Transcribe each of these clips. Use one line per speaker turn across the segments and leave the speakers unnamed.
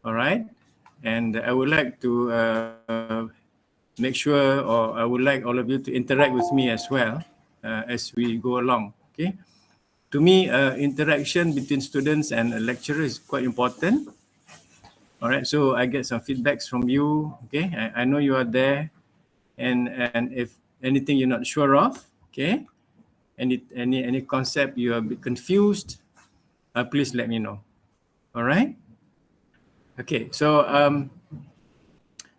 All right. And I would like to make sure, or I would like all of you to interact with me as well as we go along. Okay. To me, interaction between students and a lecturer is quite important. All right. So I get some feedbacks from you. Okay. I know you are there, and if anything you're not sure of, okay, any concept you are a bit confused, please let me know. All right. Okay. So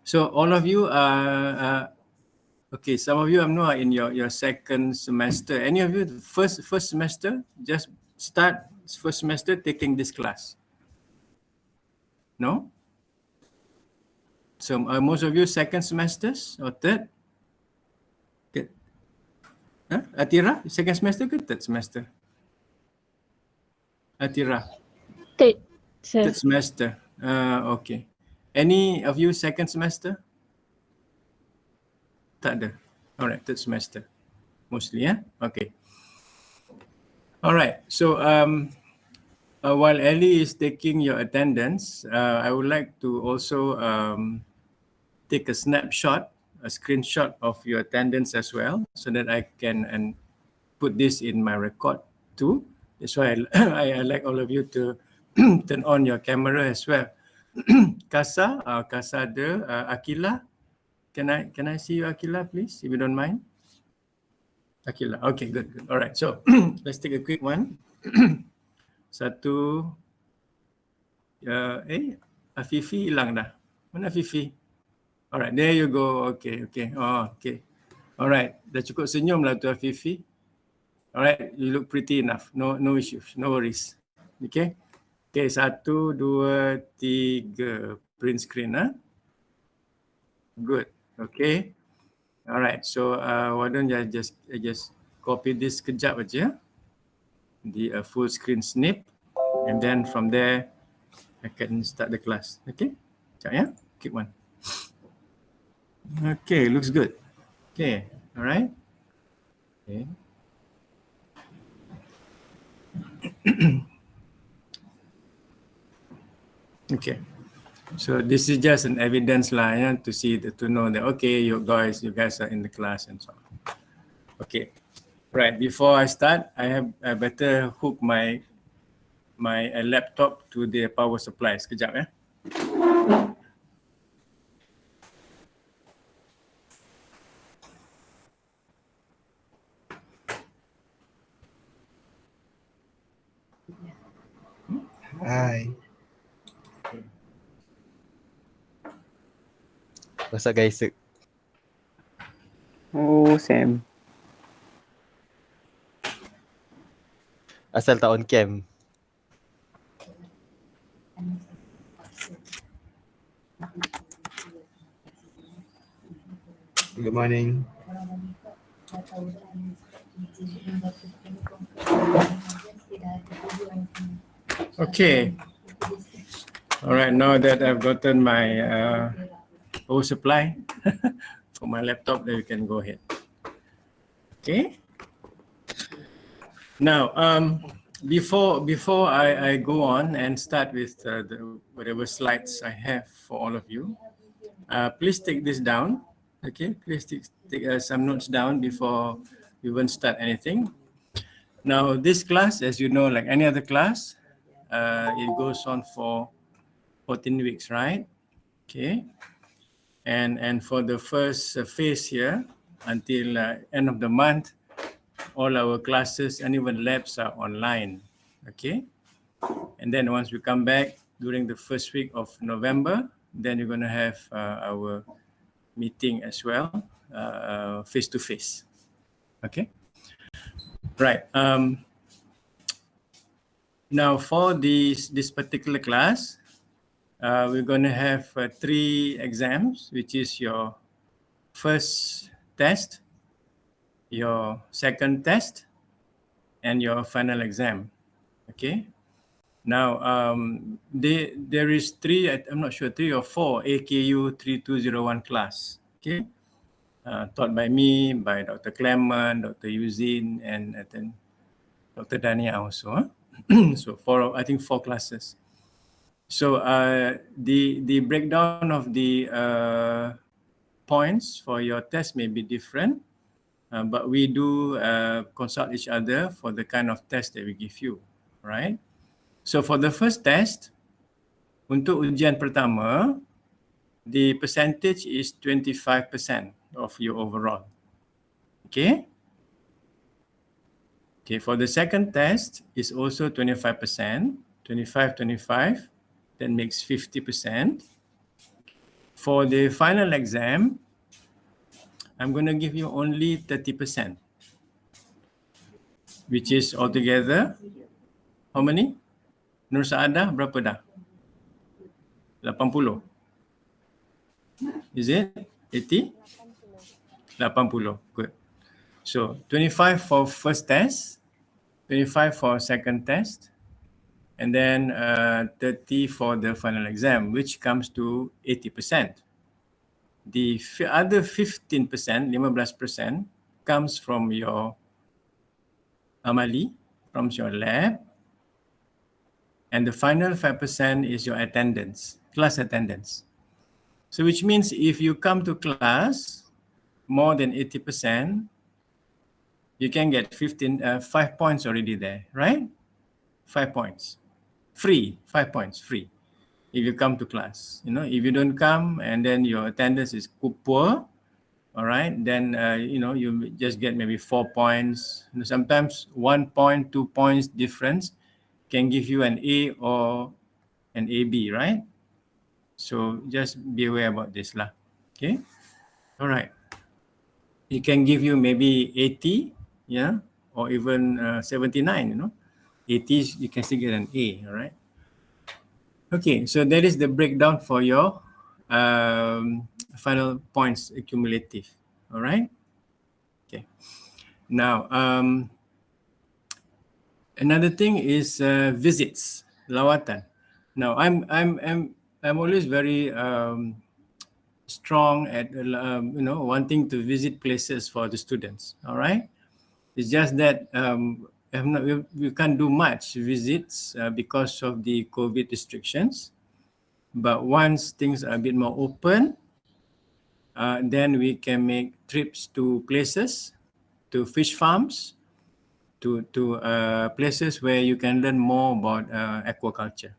so all of you are. Okay, some of you I know are in your second semester. Any of you first semester, just start first semester taking this class? No? So most of you second semesters or third? Good. Huh? Atira, second semester ke third semester? Atira?
Third, sir.
Third semester. Okay. Any of you second semester? Tak ada. Alright, third semester. Mostly, yeah? Okay. Alright, so while Ellie is taking your attendance, I would like to also take a snapshot, a screenshot of your attendance as well, so that I can put this in my record too. That's why I like all of you to turn on your camera as well. Kasa, Kasa ada, Akila, can I see you, Akila, please, if you don't mind? Akila, okay, good. All right, so let's take a quick one. Satu, Afifi hilang dah. Mana Afifi? Alright, there you go. Okay. Oh, okay. Alright, dah cukup senyum lah tu Afifi. Alright, you look pretty enough. No issues, no worries. Okay. Okay, 1, 2, 3. Print screen, huh? Good. Okay. Alright, so why don't I just copy this sekejap aja. The full screen snip. And then from there, I can start the class. Okay. Sekejap ya. Keep one. Okay, looks good. Okay, all right. Okay. Okay. So this is just an evidence lah, yeah, to see to know that okay, you guys are in the class and so on. Okay. Right. Before I start, I better hook my laptop to the power supply. Sekejap ya.
Hi.
What's up, guys?
Oh, Sam.
Asal tak on cam.
Good morning.
Okay. All right, now that I've gotten my power supply for my laptop, then we can go ahead. Okay. Now, before I go on and start with whatever slides I have for all of you, please take this down. Okay, please take some notes down before we even start anything. Now, this class, as you know, like any other class, it goes on for 14 weeks, right? Okay. And for the first phase here, until end of the month, all our classes and even labs are online. Okay. And then once we come back during the first week of November, then we're going to have our meeting as well, face to face. Okay. Right. Now for this particular class, we're going to have 3 exams, which is your first test, your second test, and your final exam. Okay. Now there is 3, I'm not sure, 3 or 4 AKU3201 class. Okay. Taught by me, by Dr. Clement, Dr. Eugene, and Dr. Dania also. Huh? So I think 4 classes. So the breakdown of the points for your test may be different, but we do consult each other for the kind of test that we give you, right? So for the first test, untuk ujian pertama, the percentage is 25% of your overall. Okay? Okay, for the second test is also 25%, 25, that makes 50%. For the final exam, I'm going to give you only 30%, which is altogether, how many? Nur Saadah, berapa dah? 80? Is it? 80? 80, good. So 25 for first test, 25 for second test, and then 30 for the final exam, which comes to 80%. The other 15%, 15%, comes from your amali, from your lab, and the final 5% is your attendance, class attendance. So which means if you come to class more than 80%, you can get 5 points already there, right? 5 points. Free, 5 points, free. If you come to class, you know, if you don't come and then your attendance is poor, all right, then, you know, you just get maybe 4 points. You know, sometimes 1 point, 2 points difference can give you an A or an AB, right? So just be aware about this lah. Okay. All right. It can give you maybe 80, yeah, or even 79, you know. 80, you can still get an A, all right? Okay, so that is the breakdown for your final points accumulative, all right? Okay. Now, another thing is visits, lawatan. Now, I'm always very strong at you know, wanting to visit places for the students. All right, it's just that we can't do much visits because of the COVID restrictions. But once things are a bit more open, then we can make trips to places, to fish farms, to places where you can learn more about aquaculture.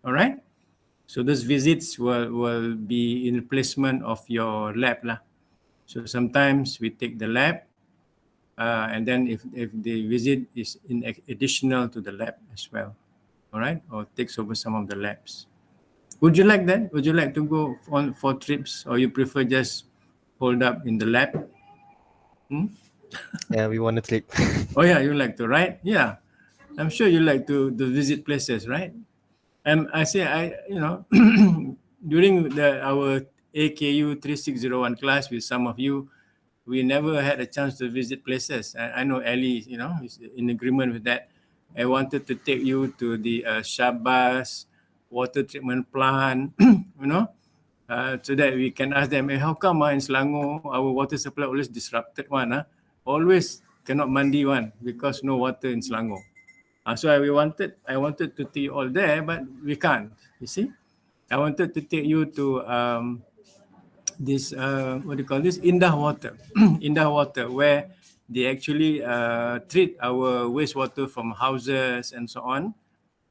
All right. So those visits will be in replacement of your lab lah. So sometimes we take the lab, and then if the visit is in additional to the lab as well, all right, or takes over some of the labs. Would you like that? Would you like to go on for trips, or you prefer just hold up in the lab?
Yeah, we want to trip.
Oh yeah, you like to, right? Yeah, I'm sure you like to visit places, right? And I say, you know, during our AKU3201 class with some of you, we never had a chance to visit places. I know Ellie, you know, is in agreement with that. I wanted to take you to the Shabas water treatment plant, you know, so that we can ask them, hey, how come in Selangor our water supply always disrupted one? Always cannot mandi one because no water in Selangor. So I wanted to take you all there, but we can't. You see, I wanted to take you to this what do you call this, Indah Water, Indah Water, where they actually treat our wastewater from houses and so on.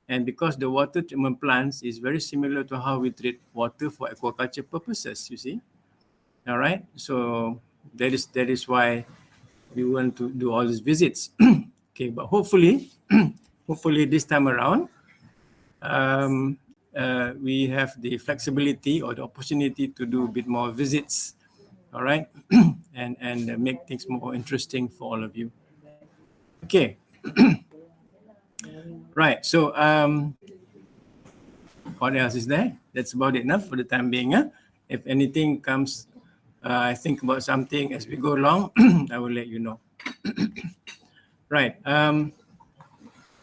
And because the water treatment plants is very similar to how we treat water for aquaculture purposes, you see. All right, so that is why we want to do all these visits. Okay, but hopefully, hopefully this time around, we have the flexibility or the opportunity to do a bit more visits, all right, and make things more interesting for all of you. Okay. Right, so what else is there? That's about it enough for the time being. If anything comes, I think about something as we go along, I will let you know. Right.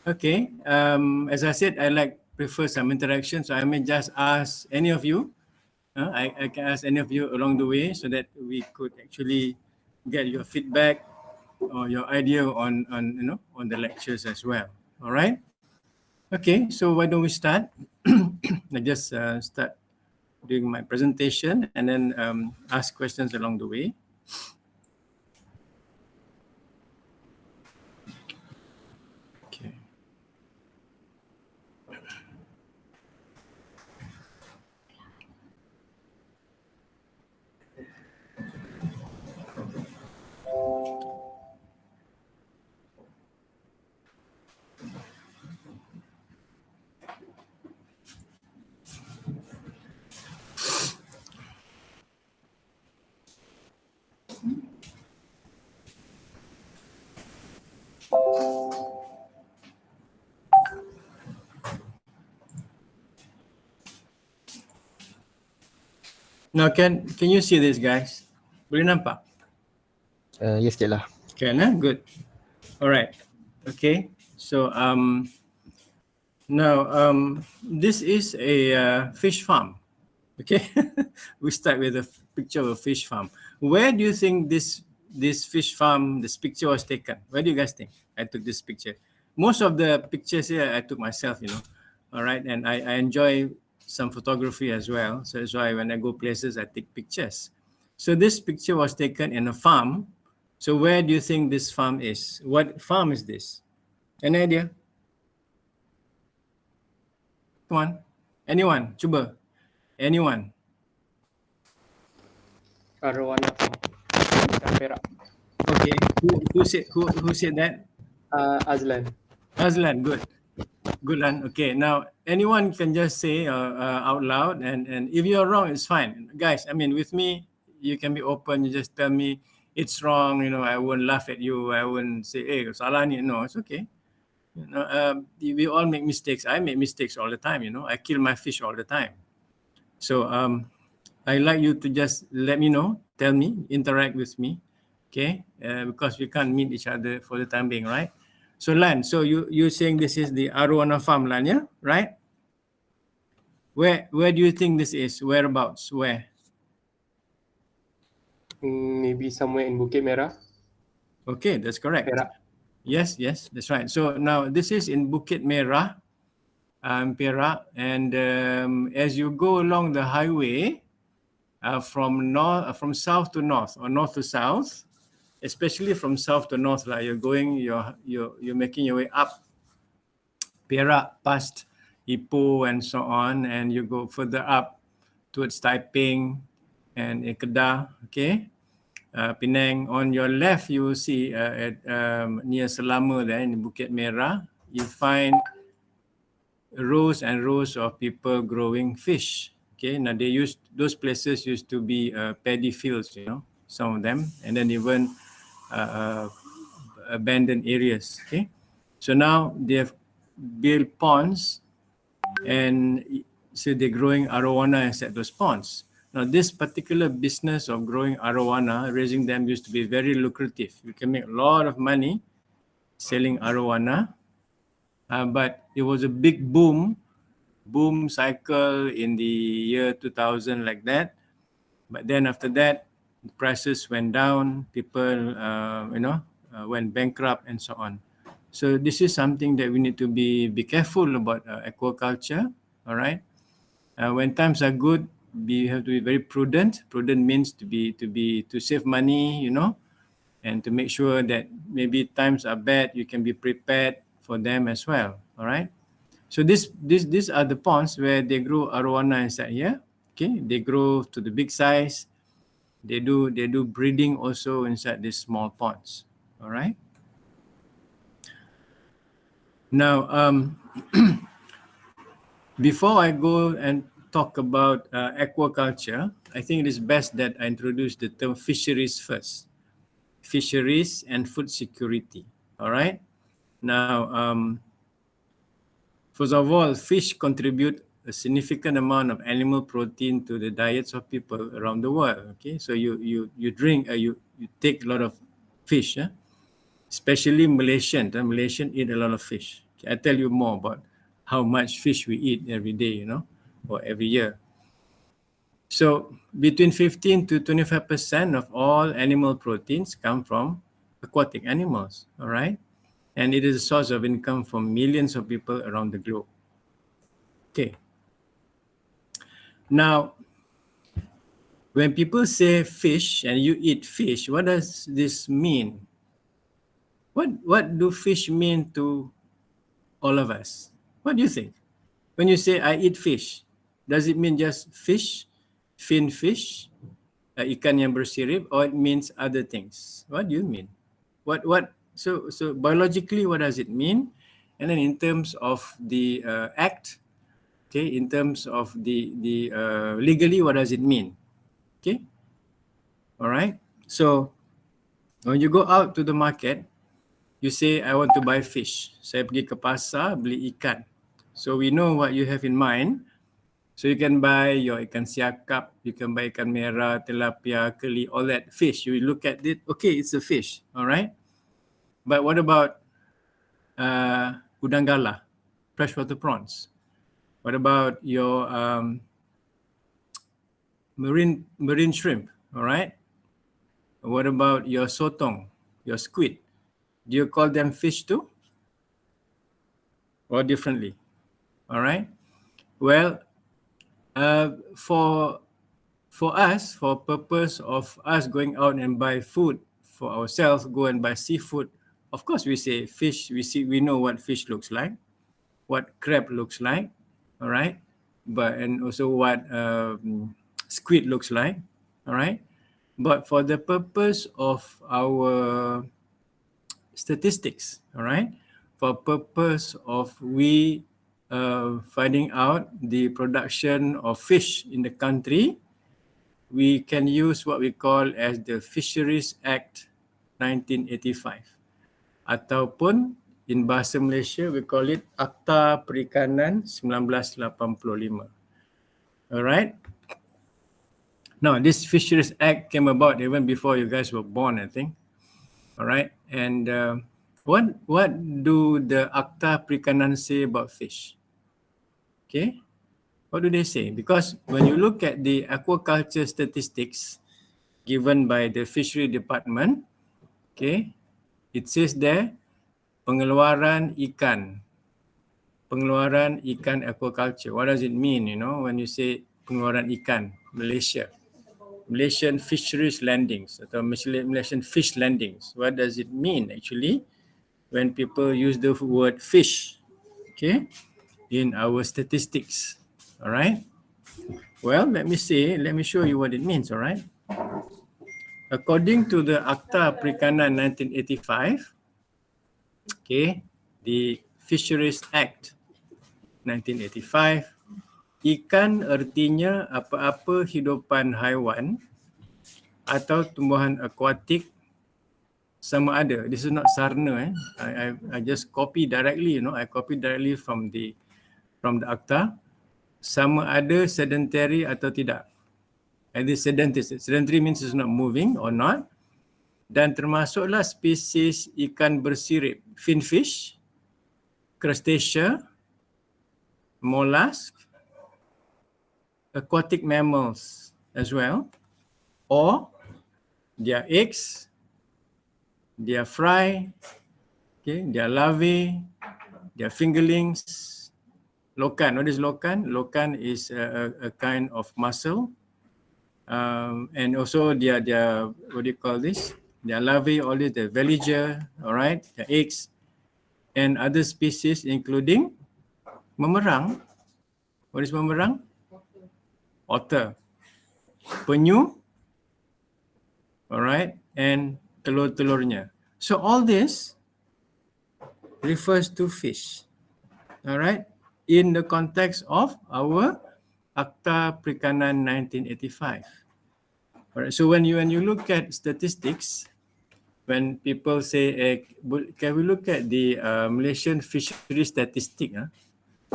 Okay. As I said, I prefer some interaction, so I may just ask any of you. I can ask any of you along the way so that we could actually get your feedback or your idea on the lectures as well. All right. Okay. So why don't we start? I just start doing my presentation and then ask questions along the way. Okay. Now, can you see this, guys? Boleh nampak?
Yes, Cik lah.
Can, good. All right. Okay. So now this is a fish farm. Okay. We start with a picture of a fish farm. Where do you think this fish farm, this picture was taken? Where do you guys think I took this picture? Most of the pictures here I took myself, you know. All right. And I enjoy some photography as well. So that's why when I go places, I take pictures. So this picture was taken in a farm. So where do you think this farm is? What farm is this? Any idea? Come on. Anyone? Cuba. Anyone?
Arowana Perak.
Okay. Who said that?
Azlan.
Azlan, good. Good, Lan. Okay, now anyone can just say out loud, and if you're wrong, it's fine. Guys, I mean, with me, you can be open. You just tell me it's wrong. You know, I won't laugh at you. I won't say, hey, salah ni. No, it's okay. You know, we all make mistakes. I make mistakes all the time. You know, I kill my fish all the time. So I like you to just let me know, tell me, interact with me, okay? Because we can't meet each other for the time being, right? So Lan, so you saying this is the arowana farm, Lan, yeah? Right? Where do you think this is? Whereabouts? Where?
Maybe somewhere in Bukit Merah.
Okay, that's correct.
Perak.
Yes, that's right. So now this is in Bukit Merah, Perak, and as you go along the highway from south to north or north to south, especially from south to north, like you're making your way up Perak past Ipoh and so on, and you go further up towards Taiping and Kedah, okay? Penang. On your left, you will see at near Selama there in Bukit Merah, you find rows and rows of people growing fish. Okay, now those places used to be paddy fields, you know, some of them, and then even abandoned areas. Okay, so now they have built ponds, and so they're growing arowana inside those ponds. Now, this particular business of growing arowana, raising them, used to be very lucrative. You can make a lot of money selling arowana, but it was a big boom cycle in the year 2000, like that. But then after that, the prices went down, people went bankrupt and so on. So this is something that we need to be careful about aquaculture. All right, when times are good, we have to be very prudent. Prudent means to save money, you know, and to make sure that maybe times are bad, you can be prepared for them as well. All right. So these are the ponds where they grow arowana inside here. Okay, they grow to the big size. They do breeding also inside these small ponds. All right. Now, before I go and talk about aquaculture, I think it is best that I introduce the term fisheries first. Fisheries and food security. All right. Now, first of all, fish contribute a significant amount of animal protein to the diets of people around the world. Okay, so you drink, you take a lot of fish, especially Malaysians. Malaysians eat a lot of fish. Okay, I tell you more about how much fish we eat every day, you know, or every year. So between 15 to 25% of all animal proteins come from aquatic animals. All right, and it is a source of income for millions of people around the globe. Okay, Now, when people say fish and you eat fish, what does this mean? What do fish mean to all of us? What do you think? When you say I eat fish, does it mean just fish, fin fish, ikan yang bersirip, or it means other things? What do you mean? So biologically, what does it mean? And then in terms of the act, okay, in terms of the legally, what does it mean? Okay, all right. So when you go out to the market, you say I want to buy fish. Saya pergi ke pasar beli ikan. So we know what you have in mind. So you can buy your ikan siakap, you can buy ikan merah, tilapia, keli, all that fish. You look at it, okay, it's a fish, all right? But what about udang galah, freshwater prawns? What about your marine shrimp, all right? What about your sotong, your squid? Do you call them fish too? Or differently? All right? Well, for us, for purpose of us going out and buy food for ourselves, go and buy seafood, of course we say fish, we know what fish looks like, what crab looks like, all right? And also what squid looks like, all right? But for the purpose of our statistics, all right? For purpose of we finding out the production of fish in the country, we can use what we call as the Fisheries Act 1985. Ataupun in bahasa Malaysia, we call it Akta Perikanan 1985. Alright? Now, this Fisheries Act came about even before you guys were born, I think. Alright? And what do the Akta Perikanan say about fish? Okay? What do they say? Because when you look at the aquaculture statistics given by the fishery department, okay, it says there pengeluaran ikan aquaculture. What does it mean, you know, when you say pengeluaran ikan, Malaysian fisheries landings atau Malaysian fish landings? What does it mean actually when people use the word fish, okay, in our statistics? All right. Well, let me show you what it means, all right? According to the Akta Perikanan 1985, okay, the Fisheries Act 1985, ikan artinya apa-apa hidupan haiwan atau tumbuhan akuatik sama ada. This is not sarna. I just copy directly, you know, I copy directly from the Akta. Sama ada sedentary atau tidak. Either sedentary means it's not moving or not. Dan termasuklah spesies ikan bersirip, finfish, crustacea, mollusk, aquatic mammals as well, or their eggs, their fry, okay, their larvae, their fingerlings. Lokan, what is lokan? Lokan is a kind of mussel, and also their what do you call this? Their larvae, all this, the veliger, all right, the eggs, and other species including memerang. What is memerang? Otter, penyu, all right, and telur-telurnya. So all this refers to fish, all right, in the context of our Akta Perikanan 1985. All right, so when you look at statistics, when people say, can we look at the Malaysian fishery statistic?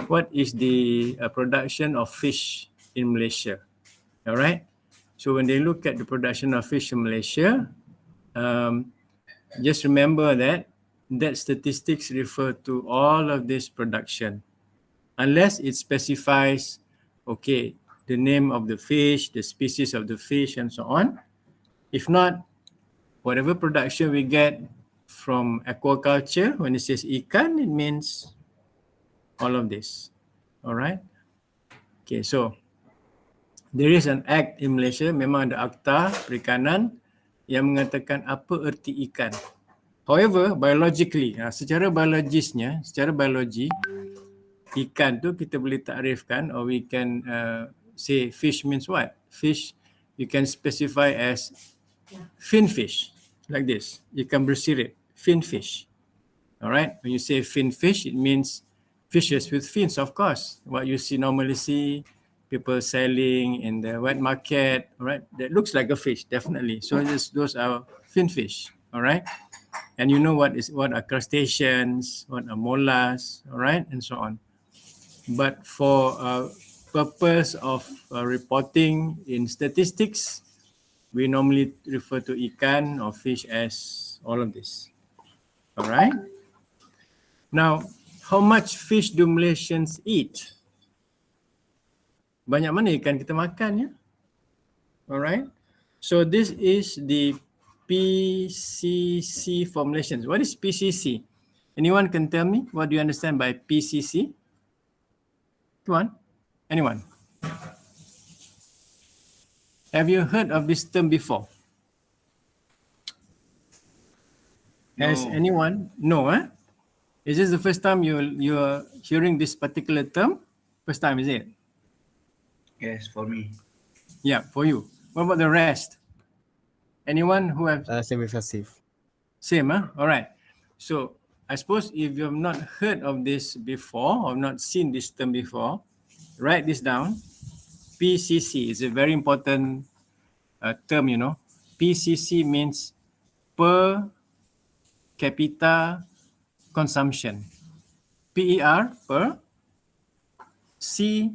What is the production of fish in Malaysia? All right. So when they look at the production of fish in Malaysia, just remember that statistics refer to all of this production, unless it specifies, okay, the name of the fish, the species of the fish, and so on. If not, whatever production we get from aquaculture, when it says ikan, it means all of this. All right. Okay, so There is an act in Malaysia, memang ada akta perikanan yang mengatakan apa erti ikan. However, biologically, secara biologisnya, secara biologi, ikan tu kita boleh takrifkan, or we can say fish means what? Fish, you can specify as fin fish, like this. Ikan bersirip, fin fish. Alright, when you say fin fish, it means fishes with fins, of course. What you normally see people selling in the wet market, alright, that looks like a fish, definitely. So those are fin fish, alright. And you know what are crustaceans, what are mollusks, alright, and so on. But for purpose of reporting in statistics, we normally refer to ikan or fish as all of this. Alright. Now, how much fish do Malaysians eat? Banyak mana ikan kita makan, ya? Alright. So this is the PCC for Malaysians. What is PCC? Anyone can tell me? What do you understand by PCC? Come on. Anyone? Have you heard of this term before? Has anyone? No, eh? Is this the first time you're hearing this particular term? First time, is it?
Yes, for me.
Yeah, for you. What about the rest? Anyone who have
Same with Asif.
same, huh? All right. So I suppose if you have not heard of this before or not seen this term before, write this down. PCC is a very important term, you know. PCC means per capita consumption. PER, per. C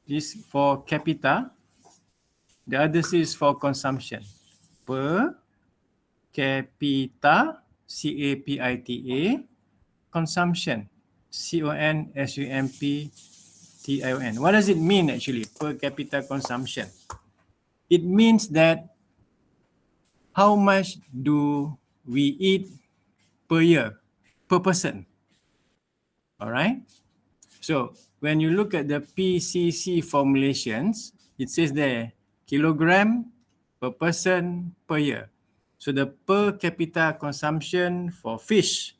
is for capita. The other C is for consumption. Per capita, CAPITA, consumption, CONSUMPTION. What does it mean actually, per capita consumption? It means that how much do we eat per year, per person? All right. So when you look at the PCC formulations, it says there kilogram per person per year. So the per capita consumption for fish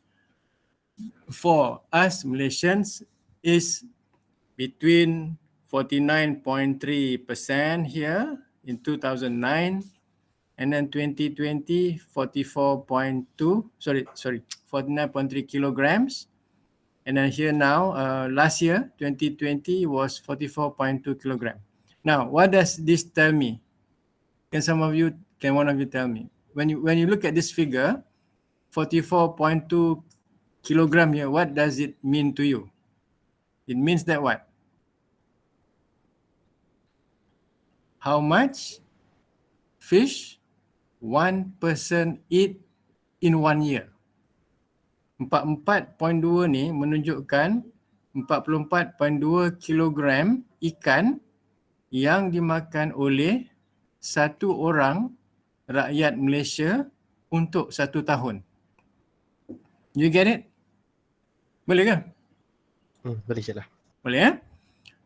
for us Malaysians is between 49.3% here in 2009, and then 2020 49.3 kilograms. And then here now, last year, 2020 was 44.2 kilogram. Now, what does this tell me? Can one of you tell me? When you look at this figure, 44.2 kilogram here, what does it mean to you? It means that what? How much fish one person eat in 1 year? 44.2 ni menunjukkan 44.2 kilogram ikan yang dimakan oleh satu orang rakyat Malaysia untuk 1 tahun. You get it? Boleh ke?
Boleh je lah.
Boleh, ya?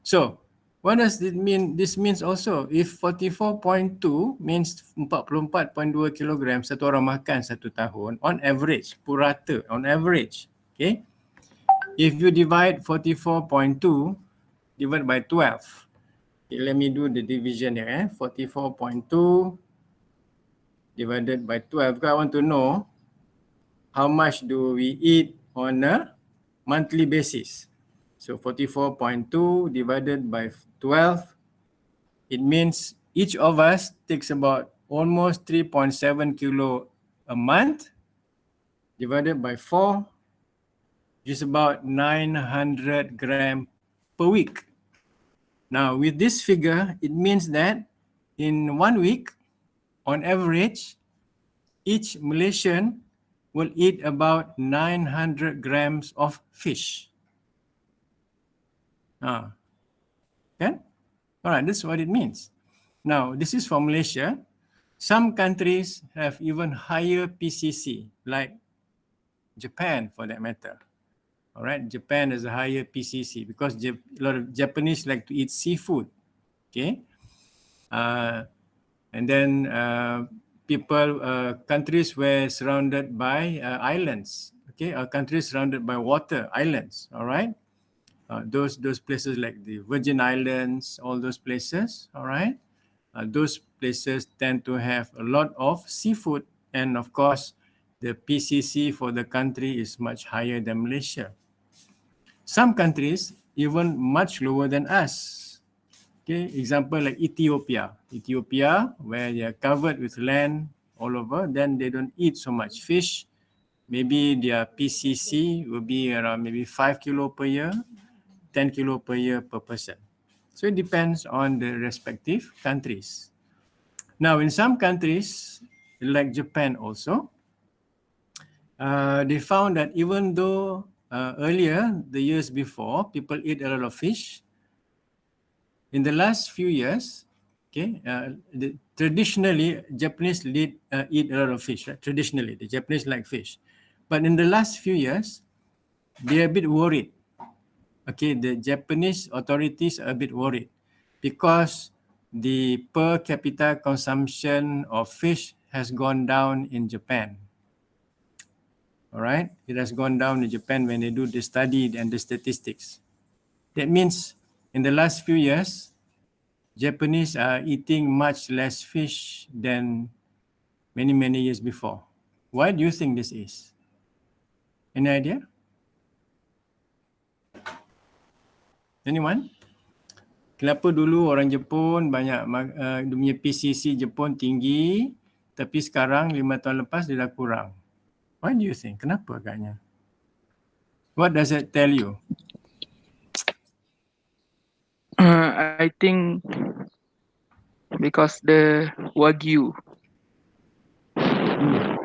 So, what does it mean? This means also, if 44.2 means 44.2 kilogram satu orang makan 1 tahun, on average, purata, on average, okay? If you divide 44.2 divided by 12, okay, let me do the division here, 44.2 divided by 12, because I want to know how much do we eat on a monthly basis. So 44.2 divided by 12, it means each of us takes about almost 3.7 kilo a month, divided by 4, which is about 900 gram per week. Now with this figure, it means that in 1 week, on average, each Malaysian will eat about 900 grams of fish. Kan? Alright, that's what it means. Now, this is for Malaysia. Some countries have even higher PCC, like Japan for that matter. Alright, Japan has a higher PCC because a lot of Japanese like to eat seafood. Okay. And then countries were surrounded by islands, okay, countries surrounded by water, islands, all right? Those places like the Virgin Islands, all those places, all right? Those places tend to have a lot of seafood, and of course, the PCC for the country is much higher than Malaysia. Some countries even much lower than us. Okay, example like Ethiopia. Ethiopia, where they are covered with land all over, then they don't eat so much fish. Maybe their PCC will be around maybe 5 kilo per year, 10 kilo per year per person. So it depends on the respective countries. Now, in some countries, like Japan also, they found that even though earlier, the years before, people eat a lot of fish, in the last few years, okay, traditionally, Japanese eat a lot of fish, right? Traditionally, the Japanese like fish. But in the last few years, they're a bit worried. Okay, the Japanese authorities are a bit worried because the per capita consumption of fish has gone down in Japan. All right, it has gone down in Japan when they do the study and the statistics. That means in the last few years, Japanese are eating much less fish than many years before. Why do you think this is? Any idea? Anyone? Kenapa dulu orang Jepun banyak dia punya PCC Jepun tinggi, tapi sekarang 5 tahun lepas dia dah kurang? Why do you think? Kenapa agaknya? What does it tell you?
I think because the Wagyu,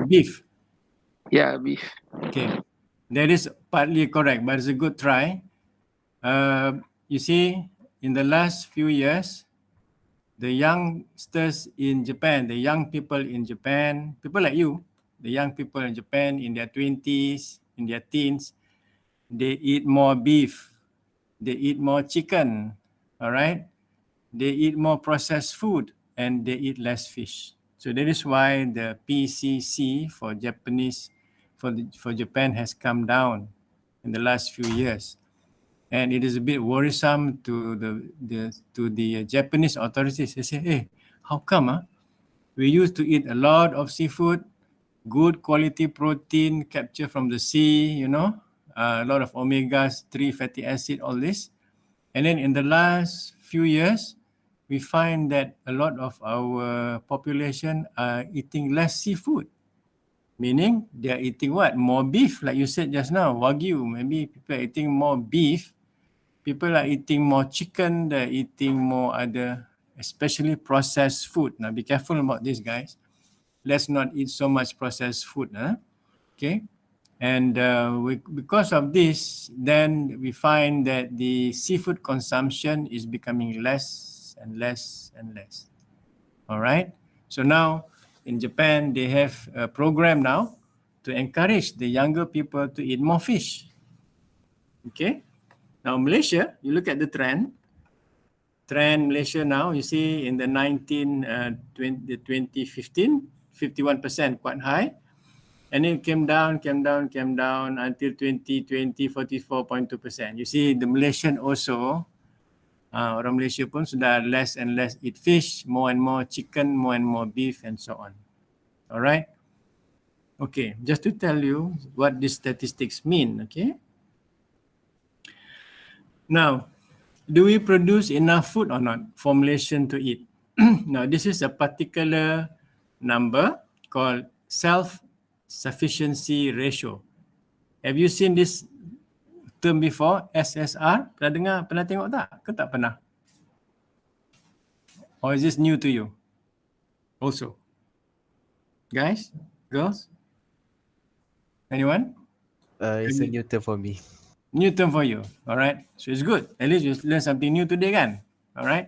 Beef.
yeah, beef.
Okay, that is partly correct, but it's a good try. You see, in the last few years, the youngsters in Japan, the young people in Japan, people like you, the young people in Japan in their 20s, in their teens, they eat more beef, they eat more chicken, all right? They eat more processed food and they eat less fish. So that is why the PCC for Japanese, for Japan has come down in the last few years. And it is a bit worrisome to the Japanese authorities. They say, hey, how come? We used to eat a lot of seafood, good quality protein captured from the sea, you know, a lot of omega-3 fatty acid, all this. And then in the last few years, we find that a lot of our population are eating less seafood. Meaning they are eating what? More beef, like you said just now, Wagyu. Maybe people are eating more beef. People are eating more chicken, they're eating more other, especially processed food. Now be careful about this, guys. Let's not eat so much processed food. Okay. And because of this, then we find that the seafood consumption is becoming less and less and less. All right. So now in Japan, they have a program now to encourage the younger people to eat more fish. Okay. Now Malaysia, you look at the trend Malaysia now, you see in the 2015, 51%, quite high. And then it came down until 2020, 44.2%. You see the Malaysian also, orang Malaysia pun sudah less and less eat fish, more and more chicken, more and more beef and so on. All right. Okay, just to tell you what these statistics mean, okay? Now, do we produce enough food or not for Malaysian to eat? Now, this is a particular number called self-sufficiency ratio. Have you seen this term before, SSR? Pernah dengar, pernah tengok tak? Ke tak pernah? Or is this new to you also? Guys, girls? Anyone?
It's a new term for me.
New term for you. All right. So it's good. At least you learn something new today, kan? All right.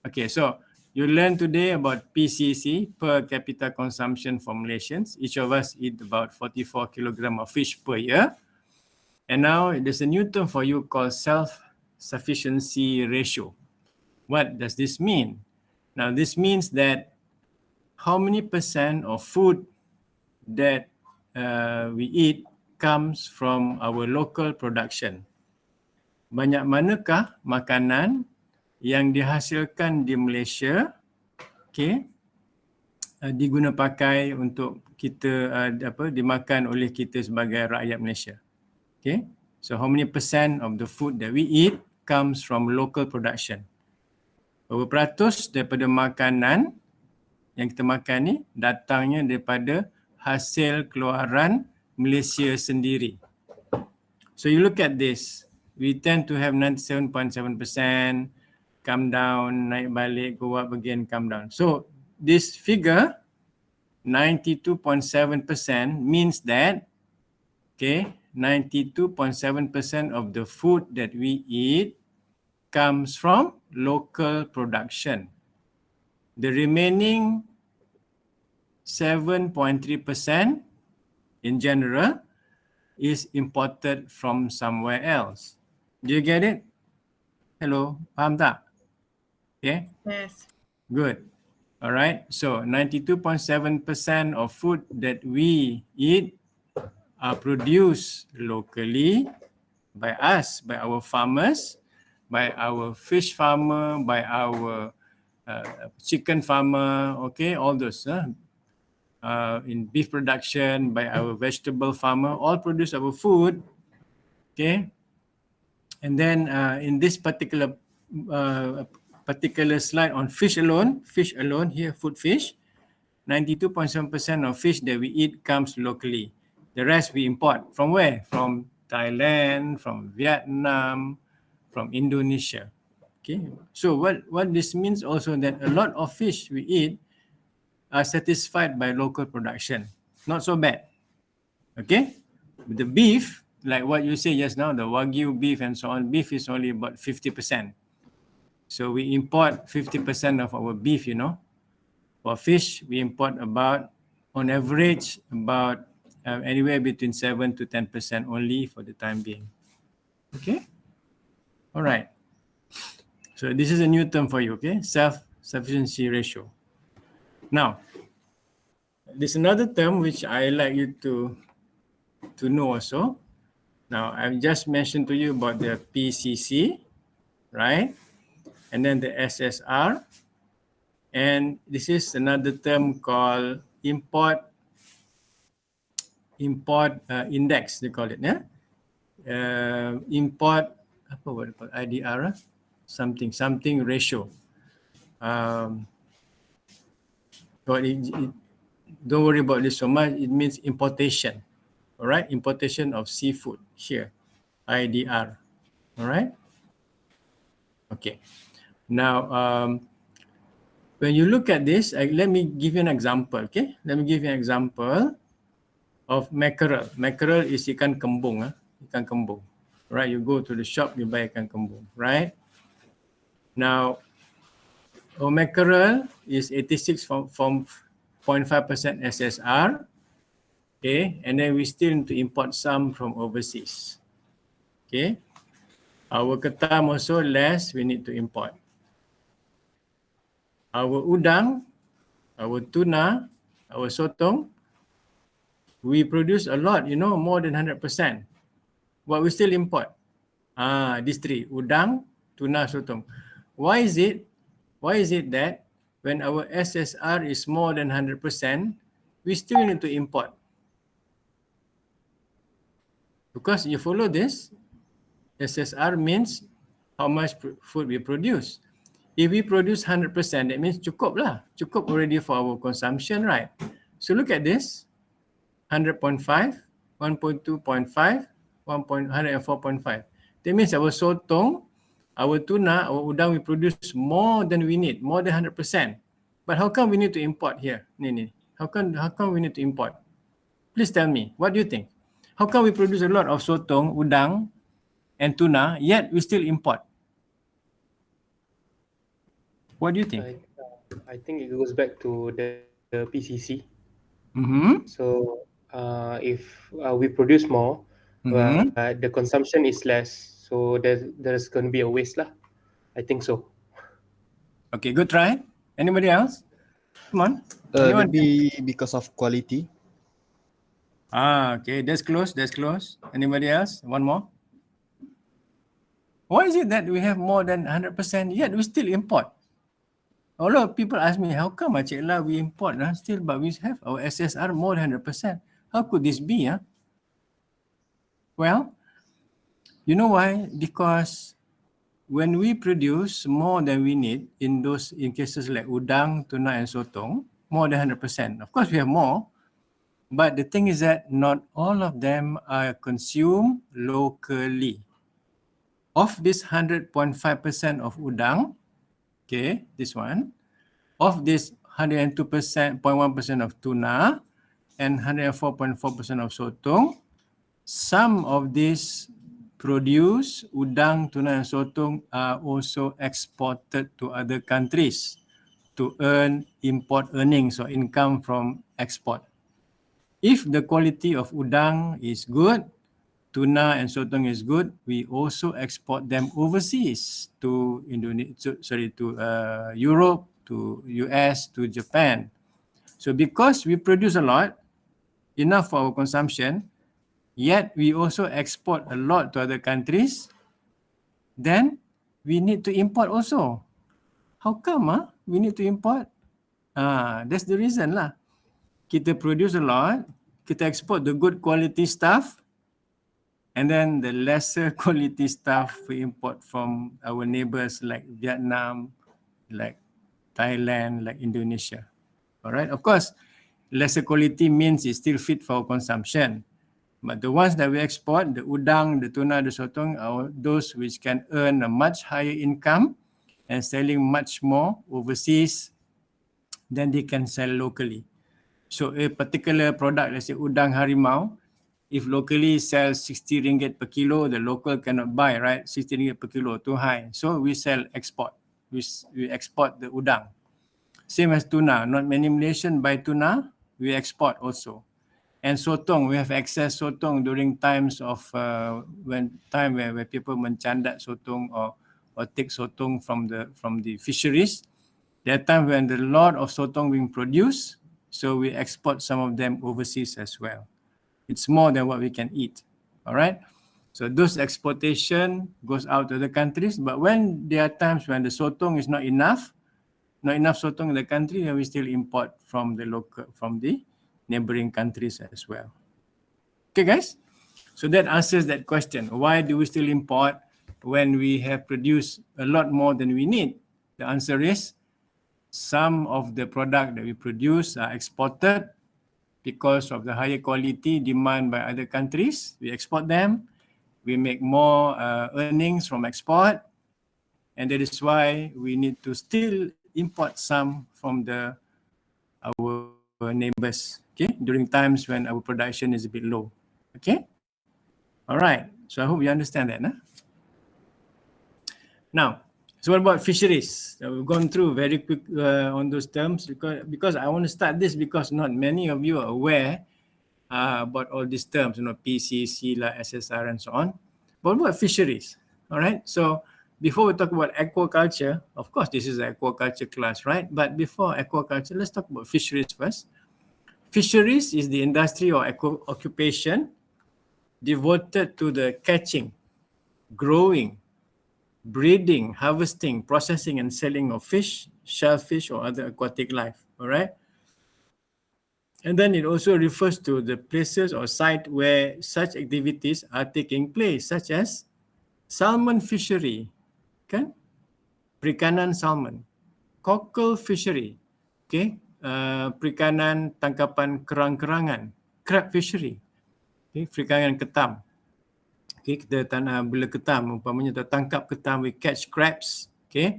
Okay. So you learned today about PCC, per capita consumption for Malaysians. Each of us eat about 44 kilogram of fish per year. And now there's a new term for you called self-sufficiency ratio. What does this mean? Now this means that how many percent of food that we eat comes from our local production. Banyak manakah makanan yang dihasilkan di Malaysia, okay, diguna pakai untuk kita dimakan oleh kita sebagai rakyat Malaysia. Okay, so how many percent of the food that we eat comes from local production? Berapa peratus daripada makanan yang kita makan ni datangnya daripada hasil keluaran Malaysia sendiri. So you look at this, we tend to have 97.7%, come down, naik balik, go up again, come down. So this figure, 92.7% means that, okay, 92.7% of the food that we eat comes from local production. The remaining 7.3% in general is imported from somewhere else. Do you get it? Hello, faham tak? Okay.
Yes.
Good. All right. So 92.7% of food that we eat are produced locally by us, by our farmers, by our fish farmer, by our chicken farmer, okay, all those. In beef production, by our vegetable farmer, all produce our food, okay. And then in this particular slide on fish alone here, food fish, 92.7% of fish that we eat comes locally. The rest we import. From where? From Thailand, from Vietnam, from Indonesia. Okay. So what this means also that a lot of fish we eat are satisfied by local production. Not so bad. Okay. With the beef, like what you say just now, the Wagyu beef and so on, beef is only about 50%. So we import 50% of our beef, you know. For fish, we import about, on average, about anywhere between 7 to 10% only for the time being. Okay. All right. So this is a new term for you, okay? Self-sufficiency ratio. Now, there's another term which I like you to know also. Now, I've just mentioned to you about the PCC, right? And then the SSR. And this is another term called import index, they call it, yeah? Import, what do you call it? IDR, something ratio. But don't worry about this so much. It means importation. All right, importation of seafood here, IDR. All right. Okay. Now, when you look at this, let me give you an example. Okay, let me give you an example of mackerel. Mackerel is ikan kembung. Ikan kembung. Right. You go to the shop, you buy ikan kembung. Right. Now, mackerel is 86.5% SSR. Okay, and then we still need to import some from overseas. Okay, our ketam also less, we need to import. Our udang, our tuna, our sotong, we produce a lot, you know, more than 100%. But we still import. These three, udang, tuna, sotong. Why is it that when our SSR is more than 100%, we still need to import? Because you follow this, SSR means how much food we produce. If we produce 100%, that means cukup lah. Cukup already for our consumption, right? So look at this, 100.5, 1.2.5, 104.5. That means our sotong, our tuna, our udang, we produce more than we need, more than 100%. But how come we need to import here? How come we need to import? Please tell me, what do you think? How come we produce a lot of sotong, udang, and tuna, yet we still import? What do you think?
I think it goes back to the PCC.
Mm-hmm.
So if we produce more, the consumption is less. So there's going to be a waste lah. I think so.
Okay, good try. Anybody else? Come on. Anyone?
Maybe because of quality.
Okay, that's close, that's close. Anybody else? One more. Why is it that we have more than 100% yet we still import? A lot of people ask me, how come Cik La we import still, but we have our SSR more than 100%. How could this be? Well, you know why? Because when we produce more than we need in cases like udang, tuna and sotong, more than 100%. Of course we have more, but the thing is that not all of them are consumed locally. Of this 100.5% of udang, okay, this one, of this 102.1% of tuna and 104.4% of sotong, some of these produce udang, tuna and sotong are also exported to other countries to earn import earnings or income from export. If the quality of udang is good, tuna and sotong is good, we also export them overseas to Europe, to US, to Japan. So because we produce a lot, enough for our consumption, yet we also export a lot to other countries, then we need to import also. How come we need to import? That's the reason lah. Kita produce a lot, kita export the good quality stuff, and then the lesser quality stuff we import from our neighbors like Vietnam, like Thailand, like Indonesia. All right. Of course, lesser quality means it's still fit for consumption. But the ones that we export, the udang, the tuna, the sotong, are those which can earn a much higher income and selling much more overseas than they can sell locally. So a particular product, let's say udang harimau, if locally sells 60 ringgit per kilo, the local cannot buy, right? 60 ringgit per kilo, too high. So we sell export. We export the udang. Same as tuna. Not many Malaysians buy tuna. We export also. And sotong, we have excess sotong during times of where people mencandat sotong or take sotong from the fisheries. There are times when there are a lot of sotong being produced, so we export some of them overseas as well. It's more than what we can eat. All right. So those exportation goes out to the countries. But when there are times when the sotong is not enough sotong in the country, then we still import from the neighboring countries as well. Okay, guys. So that answers that question. Why do we still import when we have produced a lot more than we need? The answer is some of the product that we produce are exported because of the higher quality demand by other countries. We export them. We make more earnings from export. And that is why we need to still import some from our neighbors, okay, during times when our production is a bit low. Okay? All right. So I hope you understand that. Now, so what about fisheries? We've gone through very quick on those terms because I want to start this because not many of you are aware about all these terms, PC, SILA, SSR and so on. But what about fisheries? All right. So before we talk about aquaculture, of course, this is an aquaculture class, right? But before aquaculture, let's talk about fisheries first. Fisheries is the industry or occupation devoted to the catching, growing, breeding, harvesting, processing, and selling of fish, shellfish, or other aquatic life. All right. And then it also refers to the places or site where such activities are taking place, such as salmon fishery, kan? Perikanan salmon, cockle fishery, okay, perikanan tangkapan kerang-kerangan, crab fishery, okay, perikanan ketam. Okay, kita bela ketam, umpamanya tangkap ketam, we catch crabs, okay,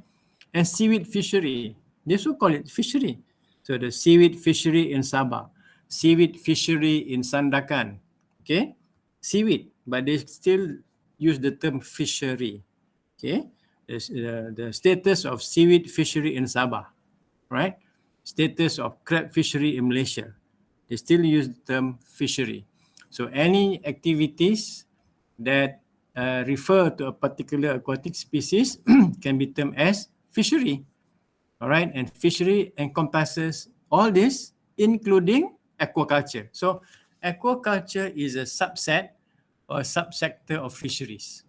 and seaweed fishery. They also call it fishery. So the seaweed fishery in Sabah, seaweed fishery in Sandakan, okay, seaweed, but they still use the term fishery, okay. The status of seaweed fishery in Sabah, right? Status of crab fishery in Malaysia, they still use the term fishery. So any activities that refer to a particular aquatic species can be termed as fishery. All right, and fishery encompasses all this, including aquaculture. So aquaculture is a subset or subsector of fisheries.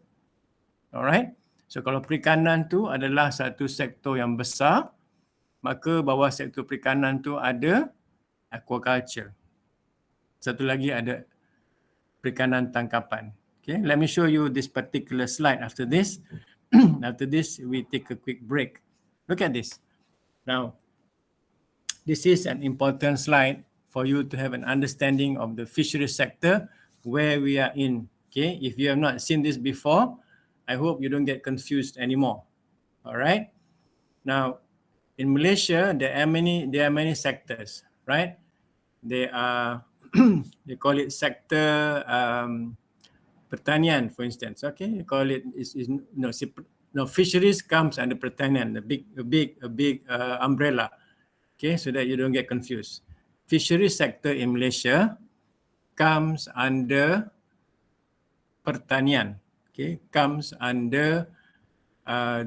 Alright, so kalau perikanan tu adalah satu sektor yang besar, maka bawah sektor perikanan tu ada aquaculture. Satu lagi ada perikanan tangkapan. Okay, let me show you this particular slide after this. After this, we take a quick break. Look at this. Now, this is an important slide for you to have an understanding of the fishery sector where we are in. Okay, if you have not seen this before, I hope you don't get confused anymore. All right. Now, in Malaysia, there are many sectors, right? There are they call it sector pertanian, for instance. Okay, you call it fisheries comes under pertanian, a big umbrella. Okay, so that you don't get confused. Fisheries sector in Malaysia comes under pertanian. Okay, comes under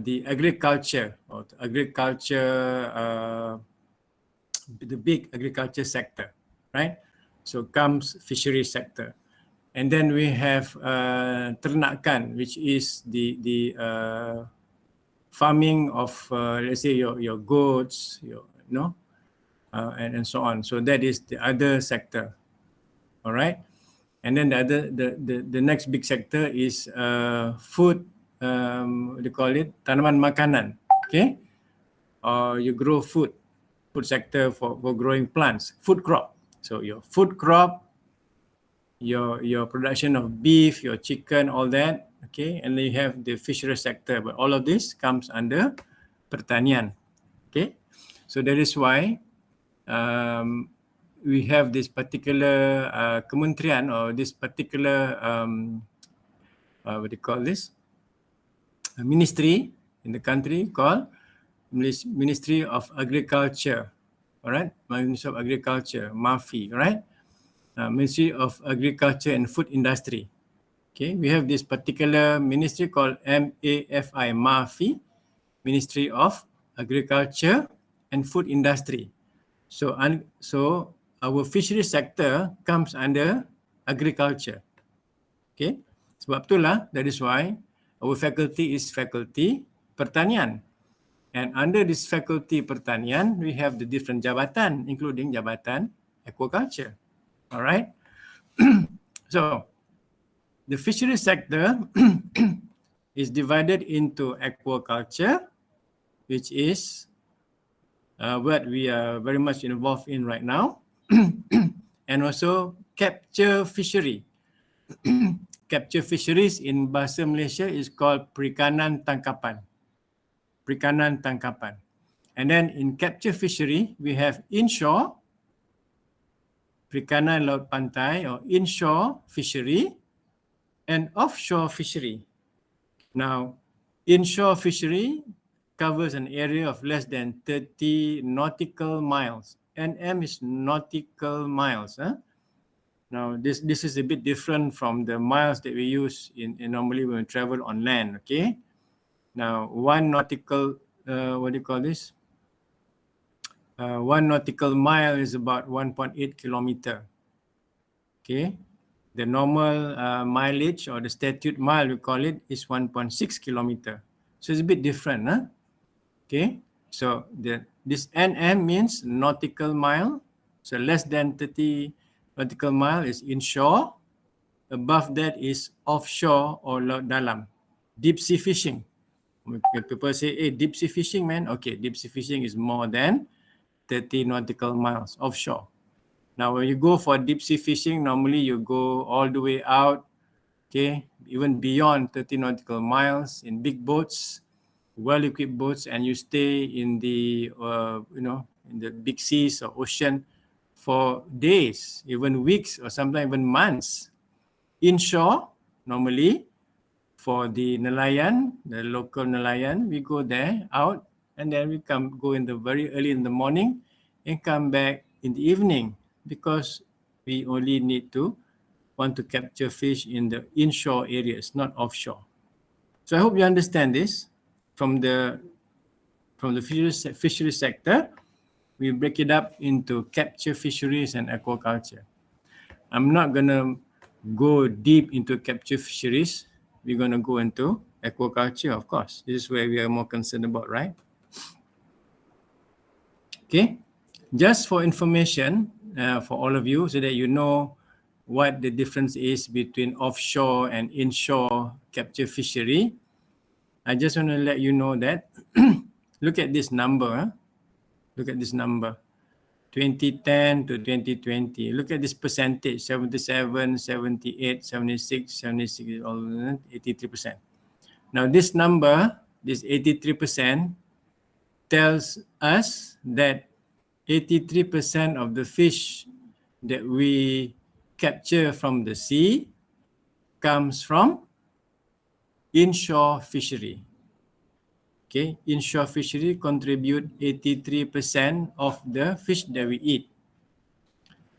the agriculture or the big agriculture sector, right? So comes fishery sector, and then we have ternakan, which is the farming of let's say your goats, and so on. So that is the other sector, all right. And then the next big sector is food. What do you call it? Tanaman makanan. Okay, or you grow food sector for growing plants, food crop. So your food crop, your production of beef, your chicken, all that. Okay, and then you have the fishery sector. But all of this comes under pertanian. Okay, so that is why we have this particular kementerian or this particular what do you call this? A ministry in the country called Ministry of Agriculture. All right, Ministry of Agriculture, MAFI. All right, Ministry of Agriculture and Food Industry. Okay, we have this particular ministry called MAFI, Ministry of Agriculture and Food Industry. So our fishery sector comes under agriculture. Okay, sebab itulah, that is why our faculty is faculty pertanian. And under this faculty pertanian, we have the different jabatan, including jabatan aquaculture. All right. So the fishery sector is divided into aquaculture, which is what we are very much involved in right now, and also capture fishery. Capture fisheries in bahasa Malaysia is called perikanan tangkapan. Perikanan tangkapan. And then in capture fishery, we have inshore, perikanan laut pantai or inshore fishery, and offshore fishery. Now, inshore fishery covers an area of less than 30 nautical miles. NM is nautical miles. Now, this is a bit different from the miles that we use in normally when we travel on land. Okay. Now, one nautical, what do you call this? 1 nautical mile is about 1.8 kilometer. Okay. The normal mileage or the statute mile, we call it, is 1.6 kilometer. So it's a bit different. Okay. So this NM means nautical mile. So less than 30 nautical mile is inshore. Above that is offshore or laut dalam. Deep sea fishing. When people say, hey, deep sea fishing, man. Okay, deep sea fishing is more than 30 nautical miles offshore. Now, when you go for deep sea fishing, normally you go all the way out, okay, even beyond 30 nautical miles in big boats, well-equipped boats, and you stay in the, in the big seas or ocean for days, even weeks, or sometimes even months. Inshore, normally, for the nelayan, the local nelayan, we go there out, and then we go in the very early in the morning and come back in the evening, because we only want to capture fish in the inshore areas, not offshore. So I hope you understand this from the from the fishery sector, we break it up into capture fisheries and aquaculture. I'm not going to go deep into capture fisheries. We're going to go into aquaculture, of course. This is where we are more concerned about, right? Okay. Just for information for all of you, so that you know what the difference is between offshore and inshore capture fishery, I just want to let you know that, look at this number. Look at this number. 2010 to 2020. Look at this percentage, 77, 78, 76, 76, 83%. Now this number, this 83%, tells us that 83% of the fish that we capture from the sea comes from inshore fishery. Okay, inshore fishery contribute 83% of the fish that we eat.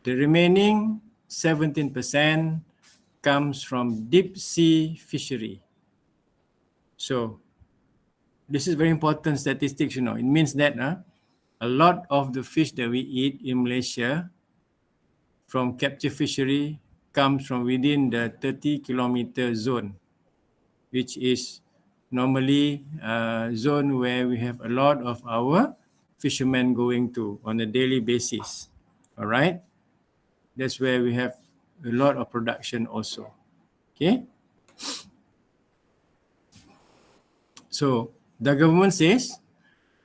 The remaining 17% comes from deep sea fishery. So this is very important statistics, you know. It means that a lot of the fish that we eat in Malaysia from capture fishery comes from within the 30-kilometer zone, which is normally a zone where we have a lot of our fishermen going to on a daily basis. All right. That's where we have a lot of production also. Okay. So the government says,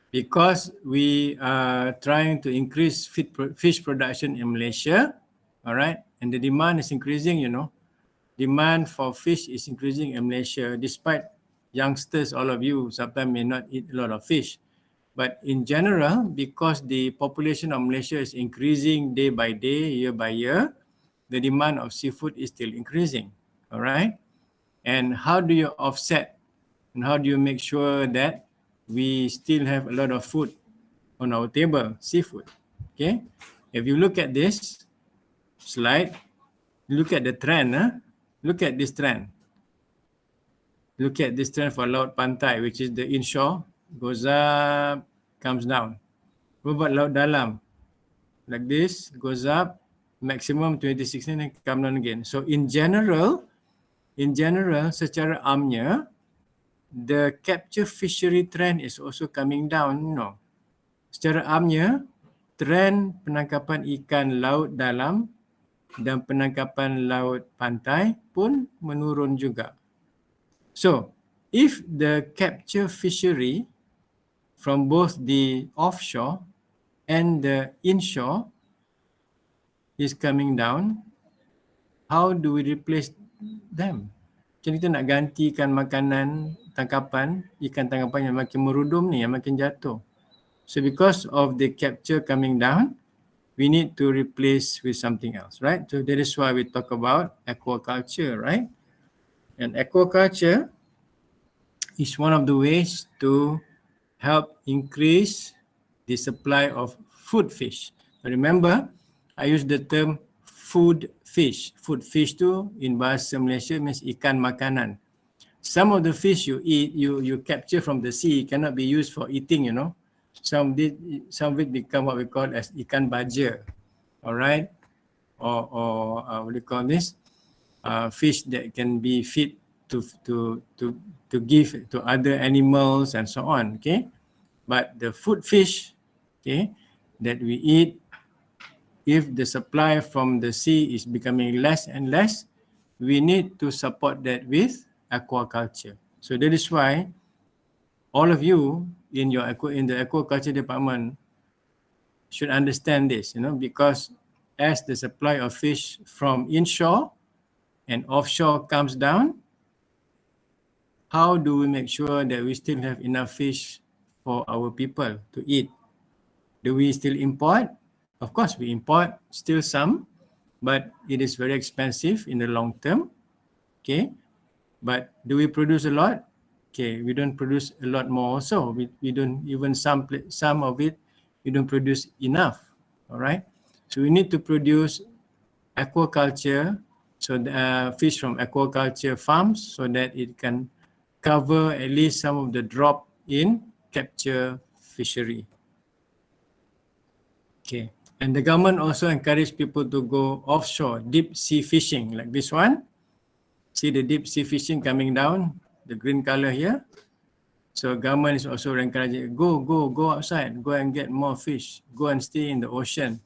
because we are trying to increase fish production in Malaysia, all right, and the demand is increasing, you know, demand for fish is increasing in Malaysia, despite youngsters, all of you, sometimes may not eat a lot of fish. But in general, because the population of Malaysia is increasing day by day, year by year, the demand of seafood is still increasing, all right? And how do you offset and how do you make sure that we still have a lot of food on our table, seafood, okay? If you look at this slide, look at the trend, look at this trend. Look at this trend for Laut Pantai, which is the inshore, goes up, comes down. What about Laut Dalam? Like this, goes up, maximum 2016 and come down again. So in general, secara amnya, the capture fishery trend is also coming down, you know. Secara amnya, trend penangkapan ikan laut dalam dan penangkapan laut pantai pun menurun juga. So, if the capture fishery from both the offshore and the inshore is coming down, how do we replace them? Macam kita nak gantikan makanan tangkapan, ikan tangkapan yang makin merudum ni, yang makin jatuh. So because of the capture coming down, we need to replace with something else, right? So that is why we talk about aquaculture, right? And aquaculture is one of the ways to help increase the supply of food fish. Remember, I use the term food fish. Food fish tu in bahasa Malaysia means ikan makanan. Some of the fish you eat, you capture from the sea cannot be used for eating, you know. Some of it become what we call as ikan baja, all right? Or what do you call this? Fish that can be feed to give to other animals and so on, okay? But the food fish, okay, that we eat, if the supply from the sea is becoming less and less, we need to support that with aquaculture. So that is why all of you in the aquaculture department should understand this, you know, because as the supply of fish from inshore and offshore comes down, how do we make sure that we still have enough fish for our people to eat? Do we still import? Of course, we import still some, but it is very expensive in the long term. Okay, but do we produce a lot? Okay, we don't produce a lot more also. We don't even some of it, we don't produce enough. All right, so we need to produce aquaculture, so the fish from aquaculture farms, so that it can cover at least some of the drop in capture fishery. Okay, and the government also encourage people to go offshore, deep sea fishing, like this one. See the deep sea fishing coming down, the green color here. So government is also encouraging, go outside, go and get more fish, go and stay in the ocean,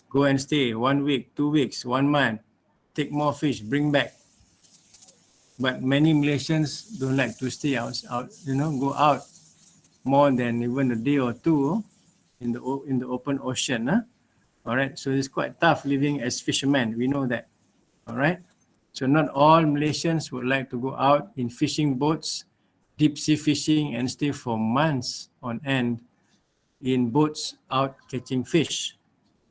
go and stay 1 week, 2 weeks, 1 month, take more fish, bring back. But many Malaysians don't like to stay out, go out more than even a day or two in the open ocean. All right, so it's quite tough living as fishermen. We know that. All right, so not all Malaysians would like to go out in fishing boats, deep sea fishing, and stay for months on end in boats out catching fish.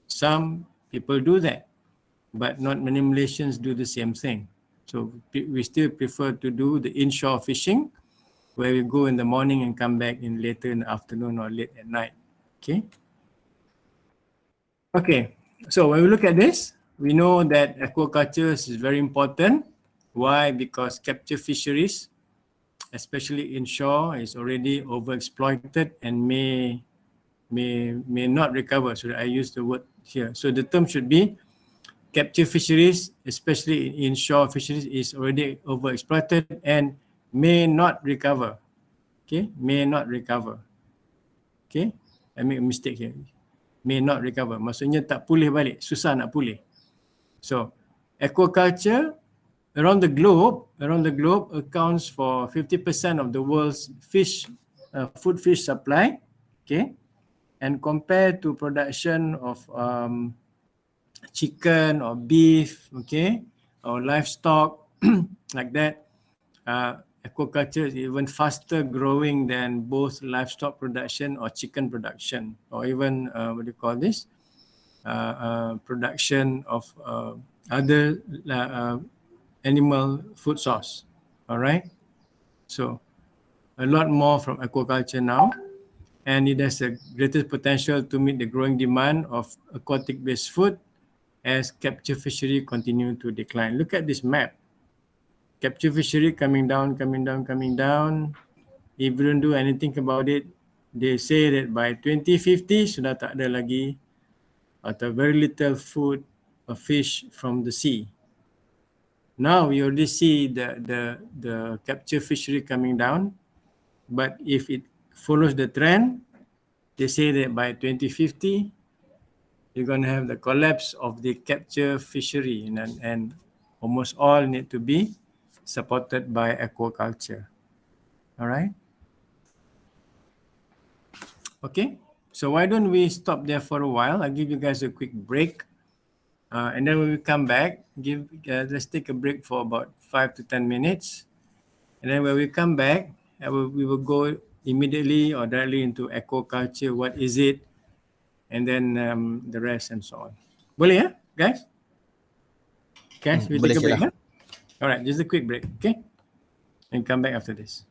Some people do that, but not many Malaysians do the same thing. So we still prefer to do the inshore fishing, where we go in the morning and come back in later in the afternoon or late at night. Okay. Okay. So when we look at this, we know that aquaculture is very important. Why? Because capture fisheries, especially inshore, is already overexploited and may not recover. So I use the word here. So the term should be capture fisheries, especially inshore fisheries, is already overexploited and may not recover. Okay, may not recover. Okay, I make a mistake here. May not recover. Maksudnya tak pulih balik, susah nak pulih. So, aquaculture around the globe accounts for 50% of the world's food fish supply. Okay, and compared to production of chicken or beef, okay, or livestock like that, aquaculture is even faster growing than both livestock production or chicken production, or even what do you call this? Production of other animal food source. All right. So a lot more from aquaculture now, and it has a greater potential to meet the growing demand of aquatic-based food as capture fishery continue to decline. Look at this map. Capture fishery coming down. If you don't do anything about it, they say that by 2050 sudah tak ada lagi atau very little food or fish from the sea. Now we already see the capture fishery coming down, but if it follows the trend, they say that by 2050 you're going to have the collapse of the capture fishery, and almost all need to be supported by aquaculture. All right. Okay. So why don't we stop there for a while? I'll give you guys a quick break. And then when we come back, let's take a break for about 5 to 10 minutes. And then when we come back, we will go immediately or directly into aquaculture. What is it? And then the rest and so on. Boleh ya, guys? Guys, we
Boleh
take a break.
je lah.
All right, just a quick break, okay? And come back after this.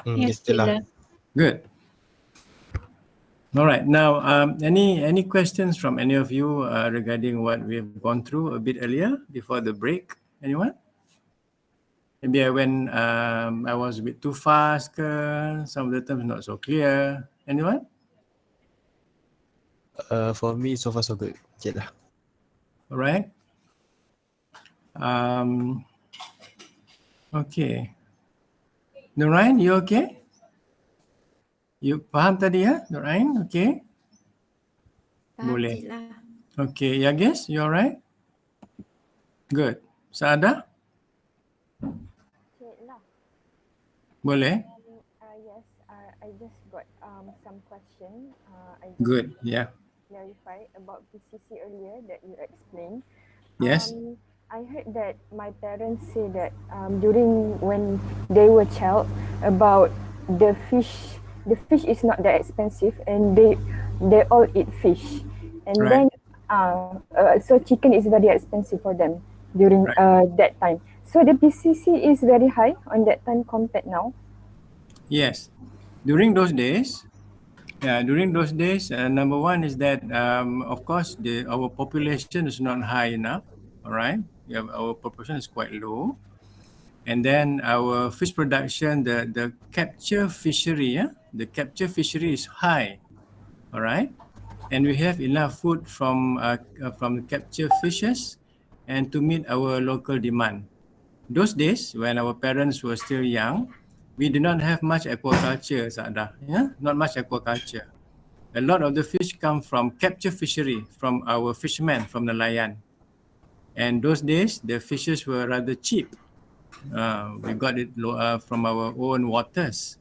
Yes,
Cik
Cik
lah.
lah.
Good. All right. Now, any questions from any of you regarding what we've gone through a bit earlier before the break? Anyone? Maybe I was a bit too fast. Some of the terms not so clear. Anyone?
For me, so far so good. Cik lah.
All right. Okay. Nurain, you okay? You faham tadi ya, Nurain? Okay.
Faham,
Boleh.
Cik lah.
Okay, Yagis, you alright? Good. Saada?
Cik lah.
Boleh?
Yes, I just got some question. I just
Good, yeah.
clarify about PCC earlier that you explained.
Yes.
I heard that my parents say that during when they were child about the fish is not that expensive and they all eat fish. And
Right.
then so chicken is very expensive for them during that time. So the PCC is very high on that time compared now.
Yes. During those days, number one is that, of course, our population is not high enough, all right? Our population is quite low. And then our fish production, the capture fishery, the capture fishery is high, all right? And we have enough food from the capture fishes and to meet our local demand. Those days, when our parents were still young, we did not have much aquaculture, Saada, not much aquaculture. A lot of the fish come from capture fishery, from our fishermen, from the nelayan. And those days, the fishes were rather cheap. We got it from our own waters.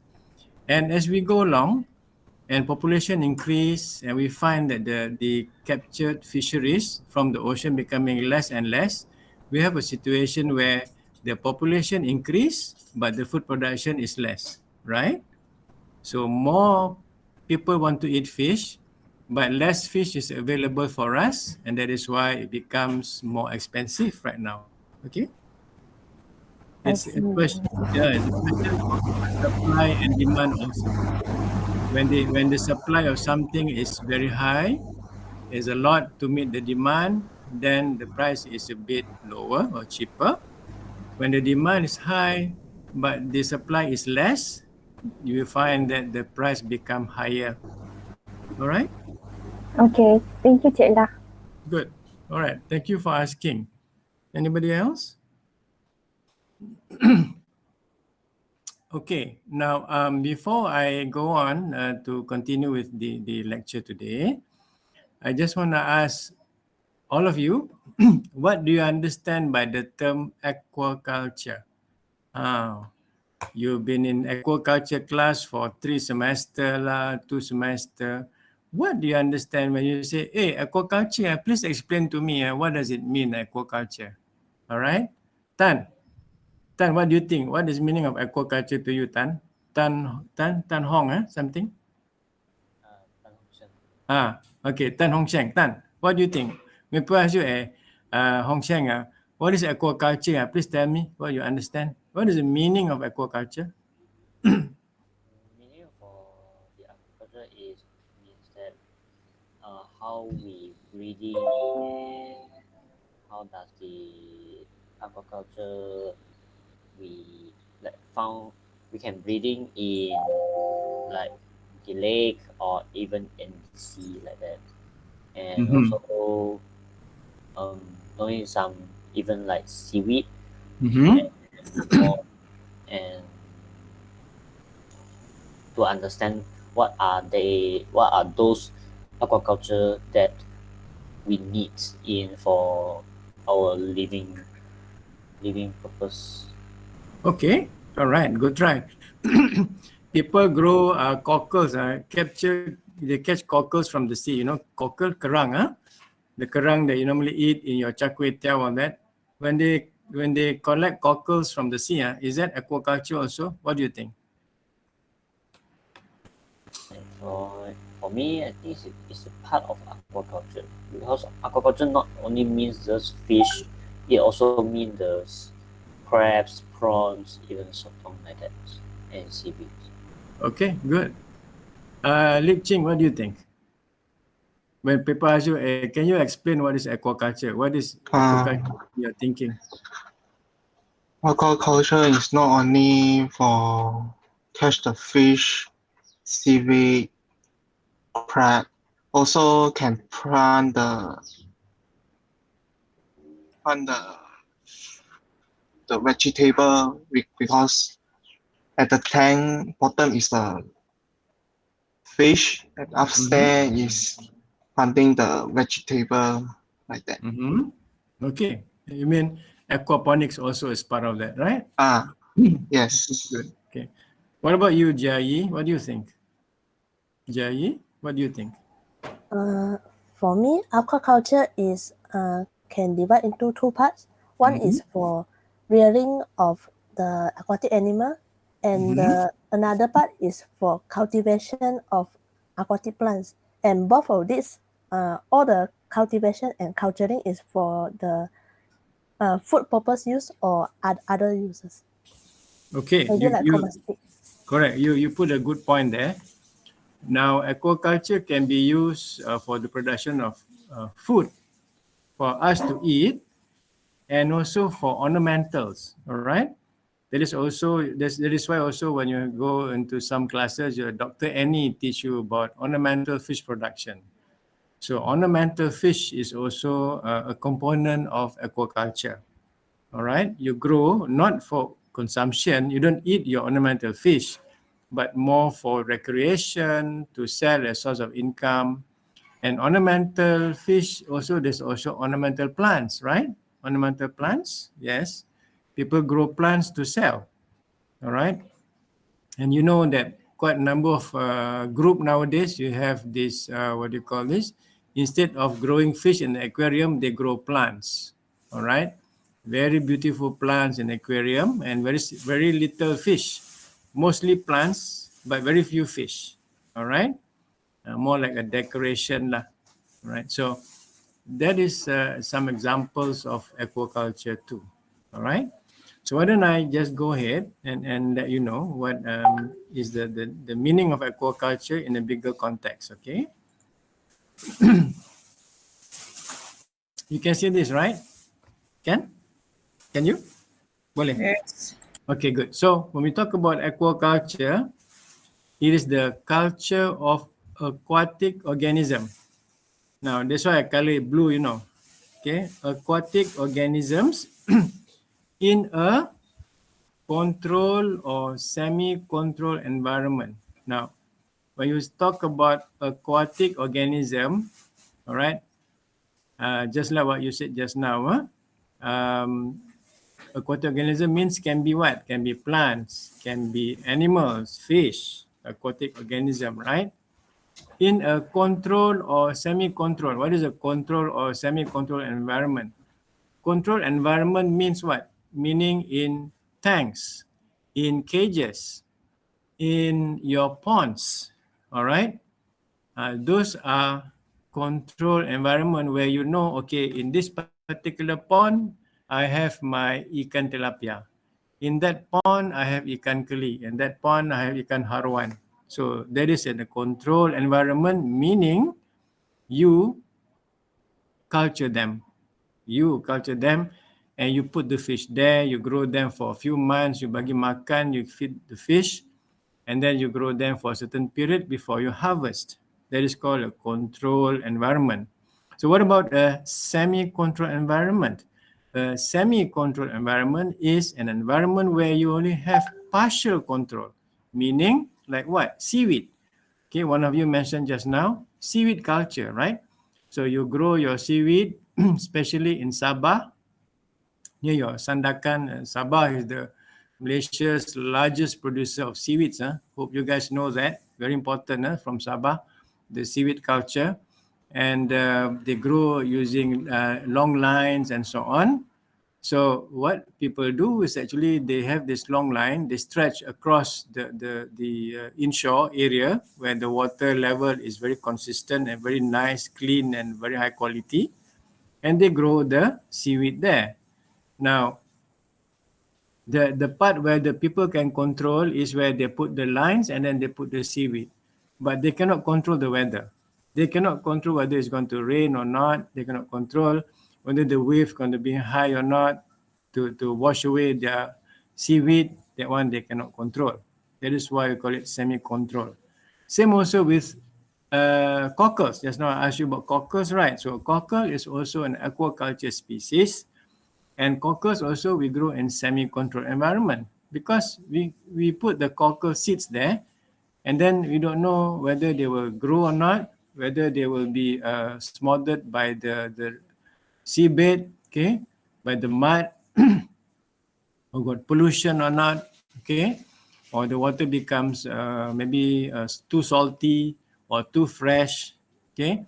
And as we go along, and population increase, and we find that the captured fisheries from the ocean becoming less and less, we have a situation where the population increase, but the food production is less, right? So more people want to eat fish, but less fish is available for us, and that is why it becomes more expensive right now. Okay? It's a question, it's a question of supply and demand also. When the supply of something is very high, there's a lot to meet the demand, then the price is a bit lower or cheaper. When the demand is high, but the supply is less, you will find that the price become higher. All right?
Okay, thank you, Cik lah.
Good. All right. Thank you for asking. Anybody else? Okay. Now, before I go on to continue with the lecture today, I just want to ask all of you, what do you understand by the term aquaculture? You've been in aquaculture class for 3 semester lah, 2 semester. What do you understand when you say, hey, aquaculture, please explain to me, what does it mean, aquaculture? All right? Tan, what do you think? What is the meaning of aquaculture to you, Tan? Tan Hong, something? Okay, Tan Hong Sheng. Tan, what do you think? May I ask you, Hong Sheng, what is aquaculture? Please tell me what you understand. What is the meaning of aquaculture?
Meaning for the aquaculture means that how we breeding and how does the aquaculture we can breeding in like the lake or even in the sea like that, and also knowing some even like seaweed and to understand what are those aquaculture that we need in for our living purpose.
Okay, all right, good try. People grow cockles, they catch cockles from the sea, cockle, kerang, the kerang that you normally eat in your char kway teow, all that. When they collect cockles from the sea, is that aquaculture also? What do you think?
For me, I think it's a part of aquaculture, because aquaculture not only means just fish, it also means the crabs, prawns, even sotong like that, and seaweed.
Okay, good. Lip Ching, what do you think? When people ask you, can you explain what is aquaculture? What is aquaculture you're thinking?
Aquaculture is not only for catch the fish, seaweed, crab, also can plant the vegetable because at the tank bottom is the fish and upstairs is planting the vegetable like that.
Okay, you mean aquaponics also is part of that, right?
Yes.
Good. Okay. What about you, Jai? What do you think? Jai, what do you think?
For me, aquaculture is can divide into two parts. One is for rearing of the aquatic animal, and another part is for cultivation of aquatic plants. And both of these, all the cultivation and culturing is for the food purpose use or other uses.
Okay,
Maybe like domestic.
correct. You put a good point there. Now, aquaculture can be used for the production of food for us to eat, and also for ornamentals. All right. That is why also when you go into some classes, your Dr. Annie teach you about ornamental fish production. So ornamental fish is also a component of aquaculture. All right, you grow not for consumption. You don't eat your ornamental fish, but more for recreation, to sell as source of income. And ornamental fish also, there's also ornamental plants, right? Ornamental plants, yes. People grow plants to sell. All right. And you know that quite a number of group nowadays, you have this, what do you call this? Instead of growing fish in the aquarium, they grow plants. All right. Very beautiful plants in aquarium and very little fish. Mostly plants, but very few fish. All right. More like a decoration lah. All right. So that is some examples of aquaculture too. All right. So why don't I just go ahead and let you know what is the meaning of aquaculture in a bigger context, okay? You can see this, right? Can you? Boleh?
Yes.
Okay, good. So when we talk about aquaculture, it is the culture of aquatic organism. Now, that's why I color it blue, you know. Okay, aquatic organisms in a control or semi-controlled environment. Now, when you talk about aquatic organism, all right, just like what you said just now, aquatic organism means can be what? Can be plants, can be animals, fish, aquatic organism, right? In a controlled or semi-controlled, what is a controlled or semi-controlled environment? Controlled environment means what? Meaning in tanks, in cages, in your ponds, all right? Those are controlled environment where you know, okay, in this particular pond, I have my ikan tilapia. In that pond, I have ikan keli. In that pond, I have ikan haruan. So that is in a controlled environment, meaning you culture them. You culture them and you put the fish there, you grow them for a few months, you bagi makan, you feed the fish, and then you grow them for a certain period before you harvest. That is called a controlled environment. So what about a semi-controlled environment? A semi-controlled environment is an environment where you only have partial control, meaning like what? Seaweed. Okay, one of you mentioned just now, seaweed culture, right? So you grow your seaweed, especially in Sabah, near your Sandakan. Sabah is the Malaysia's largest producer of seaweeds. Hope you guys know that. Very important from Sabah, the seaweed culture. And they grow using long lines and so on. So what people do is actually they have this long line, they stretch across the inshore area where the water level is very consistent and very nice, clean and very high quality. And they grow the seaweed there. Now, The part where the people can control is where they put the lines and then they put the seaweed. But they cannot control the weather. They cannot control whether it's going to rain or not. They cannot control whether the wave going to be high or not to wash away their seaweed. That one they cannot control. That is why we call it semi-control. Same also with cockles. Just now I asked you about cockles, right? So cockle is also an aquaculture species. And cockles also we grow in semi-controlled environment because we put the cockle seeds there and then we don't know whether they will grow or not, whether they will be smothered by the seabed, okay, by the mud, or got pollution or not, okay, or the water becomes maybe too salty or too fresh, okay,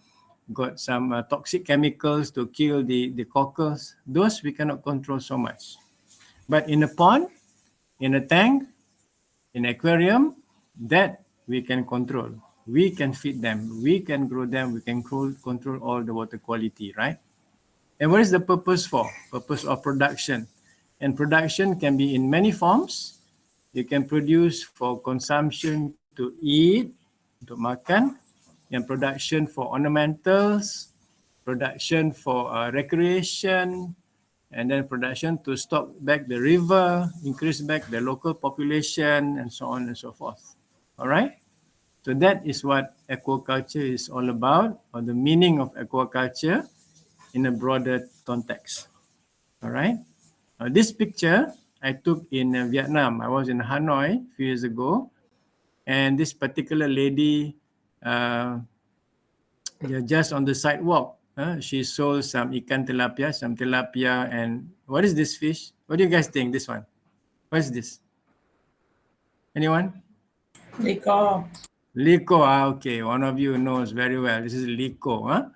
got some toxic chemicals to kill the cockles. Those we cannot control so much. But in a pond, in a tank, in aquarium, that we can control. We can feed them, we can grow them, we can control all the water quality, right? And what is the purpose for? Purpose of production. And production can be in many forms. You can produce for consumption to eat, untuk makan, and production for ornamentals, production for recreation, and then production to stock back the river, increase back the local population, and so on and so forth. All right? So that is what aquaculture is all about, or the meaning of aquaculture in a broader context. All right? This picture I took in Vietnam. I was in Hanoi a few years ago, and this particular lady, just on the sidewalk, she sold some ikan tilapia, and what is this fish? What do you guys think? This one? What is this? Anyone?
Liko.
Liko, okay. One of you knows very well. This is liko.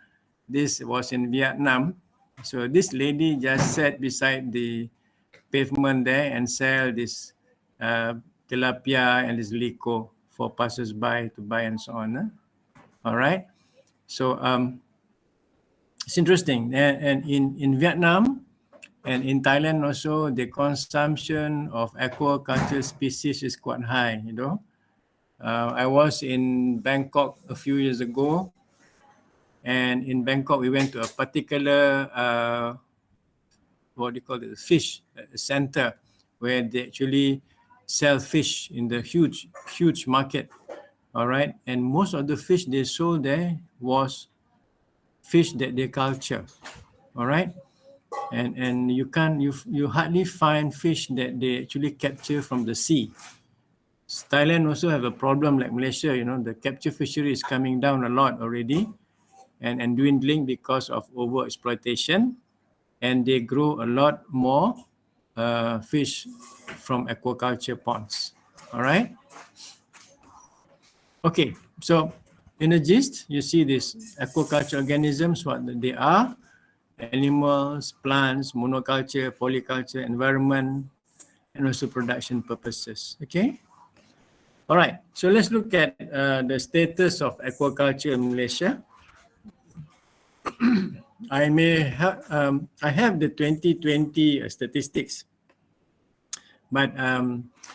This was in Vietnam. So this lady just sat beside the pavement there and sell this tilapia and this liko for passers-by to buy and so on. All right. So it's interesting. And in Vietnam and in Thailand also, the consumption of aquaculture species is quite high, you know. I was in Bangkok a few years ago, and in Bangkok we went to a particular what do you call it, fish center, where they actually sell fish in the huge market. All right, and most of the fish they sold there was fish that they culture. All right, and you hardly find fish that they actually capture from the sea. Thailand also have a problem like Malaysia, you know, the capture fishery is coming down a lot already and dwindling because of over exploitation, and they grow a lot more fish from aquaculture ponds. All right. Okay, so in the gist, you see these aquaculture organisms, what they are: animals, plants, monoculture, polyculture, environment, and also production purposes. Okay. All right, so let's look at the status of aquaculture in Malaysia. I have the 2020 statistics, but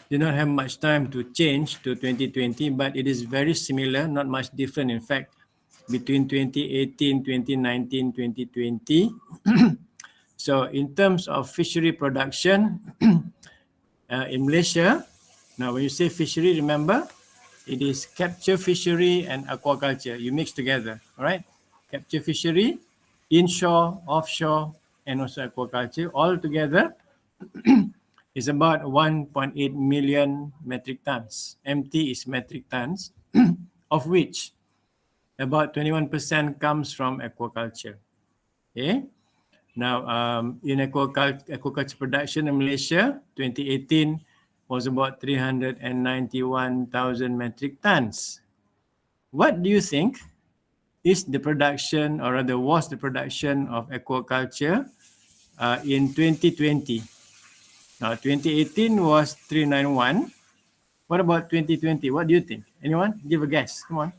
did not have much time to change to 2020, but it is very similar, not much different in fact, between 2018, 2019, 2020. So in terms of fishery production in Malaysia, now when you say fishery, remember, it is capture fishery and aquaculture. You mix together, all right? Capture fishery, inshore, offshore, and also aquaculture, all together is about 1.8 million metric tons. MT is metric tons, of which about 21% comes from aquaculture. Okay. Now, in aquaculture production in Malaysia, 2018 was about 391,000 metric tons. What do you think is the production, or rather was the production of aquaculture in 2020? Now, 2018 was 391. What about 2020? What do you think? Anyone? Give a guess. Come on.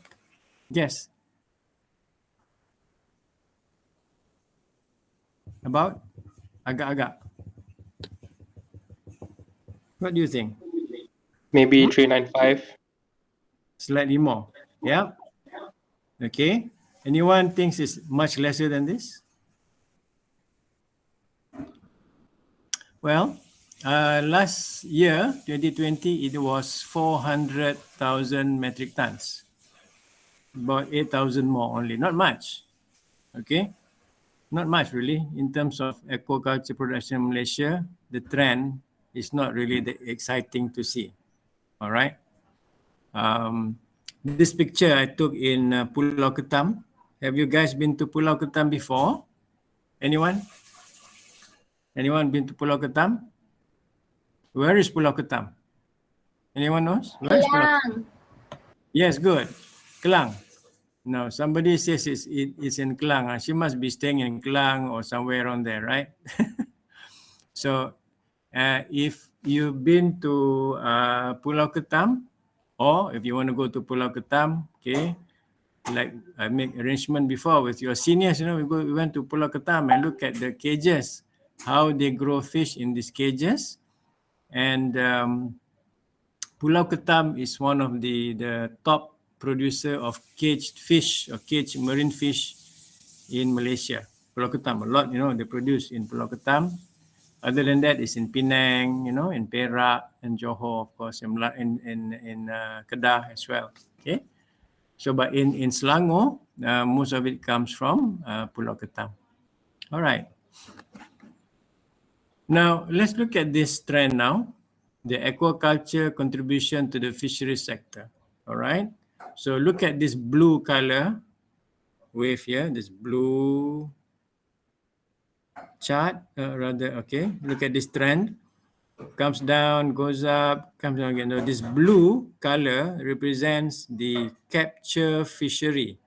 Guess. About? Agak-agak. What do you think?
Maybe 395.
Slightly more. Yeah. Okay. Anyone thinks it's much lesser than this? Well, last year, 2020, it was 400,000 metric tons. About 8,000 more only. Not much. Okay. Not much really. In terms of aquaculture production in Malaysia, the trend is not really that exciting to see. All right. This picture I took in Pulau Ketam. Have you guys been to Pulau Ketam before? Anyone? Anyone been to Pulau Ketam? Where is Pulau Ketam? Anyone knows? Where is Pulau Ketam? Yes, good. Kelang. No, somebody says it's in Kelang. She must be staying in Kelang or somewhere around there, right? So, if you've been to Pulau Ketam, or if you want to go to Pulau Ketam, okay, like I make arrangement before with your seniors, you know, we went to Pulau Ketam and look at the cages, how they grow fish in these cages. And Pulau Ketam is one of the top producer of caged fish or caged marine fish in Malaysia. Pulau Ketam, a lot, you know, they produce in Pulau Ketam. Other than that, it's in Penang, you know, in Perak and Johor, of course, in Kedah as well. Okay. So, but in Selangor, most of it comes from Pulau Ketam. All right. Now, let's look at this trend now. The aquaculture contribution to the fishery sector. All right. So look at this blue color wave here, this blue chart, okay. Look at this trend. Comes down, goes up, comes down again. Now, this blue color represents the capture fishery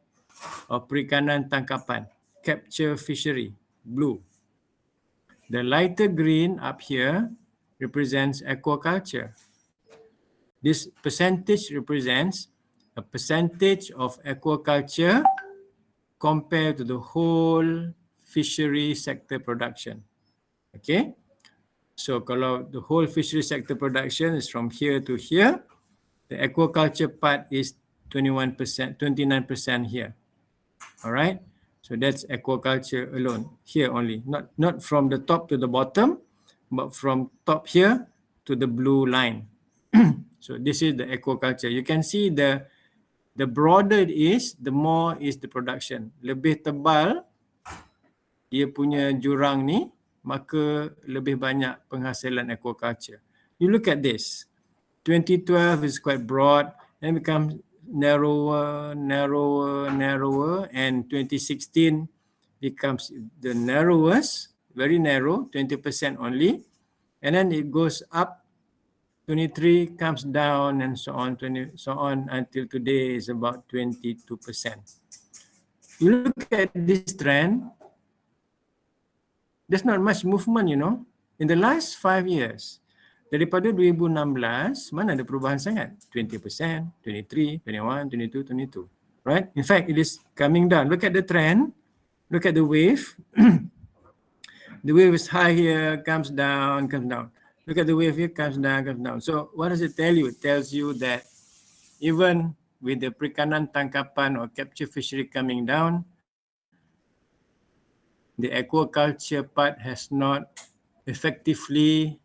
or perikanan tangkapan. Capture fishery, blue. The lighter green up here represents aquaculture. This percentage represents a percentage of aquaculture compared to the whole fishery sector production. Okay. So kalau the whole fishery sector production is from here to here, the aquaculture part is 21%, 29% here. All right. So that's aquaculture alone here only, not from the top to the bottom, but from top here to the blue line. So this is the aquaculture. You can see the broader it is, the more is the production. Lebih tebal dia punya jurang ni, maka lebih banyak penghasilan aquaculture. You look at this. 2012 is quite broad and becomes narrower, and 2016 becomes the narrowest, very narrow, 20% only, and then it goes up. 23 comes down and so on, until today is about 22%. You look at this trend, there's not much movement, you know. In the last 5 years, daripada 2016, mana ada perubahan sangat? 20%, 23, 21, 22, 22. Right? In fact, it is coming down. Look at the trend. Look at the wave. The wave is high here, comes down, comes down. Look at the wave here, comes down, comes down. So what does it tell you? It tells you that even with the perikanan tangkapan or capture fishery coming down, the aquaculture part has not effectively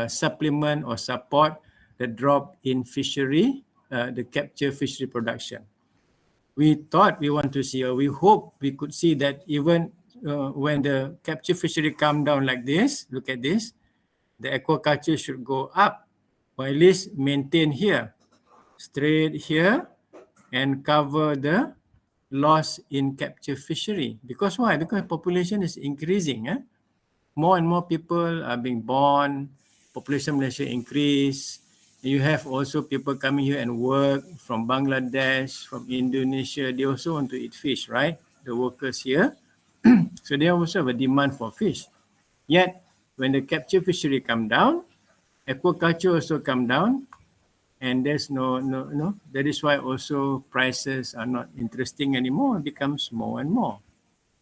supplement or support the drop in fishery, the capture fishery production. We thought we want to see, or we hope we could see that even when the capture fishery come down like this, look at this, the aquaculture should go up, or at least maintain here, straight here, and cover the loss in capture fishery. Because why? Because population is increasing. More and more people are being born, population Malaysia increase. You have also people coming here and work from Bangladesh, from Indonesia. They also want to eat fish, right? The workers here. So they also have a demand for fish. Yet, when the capture fishery come down, aquaculture also come down, and there's no. That is why also prices are not interesting anymore. It becomes more and more.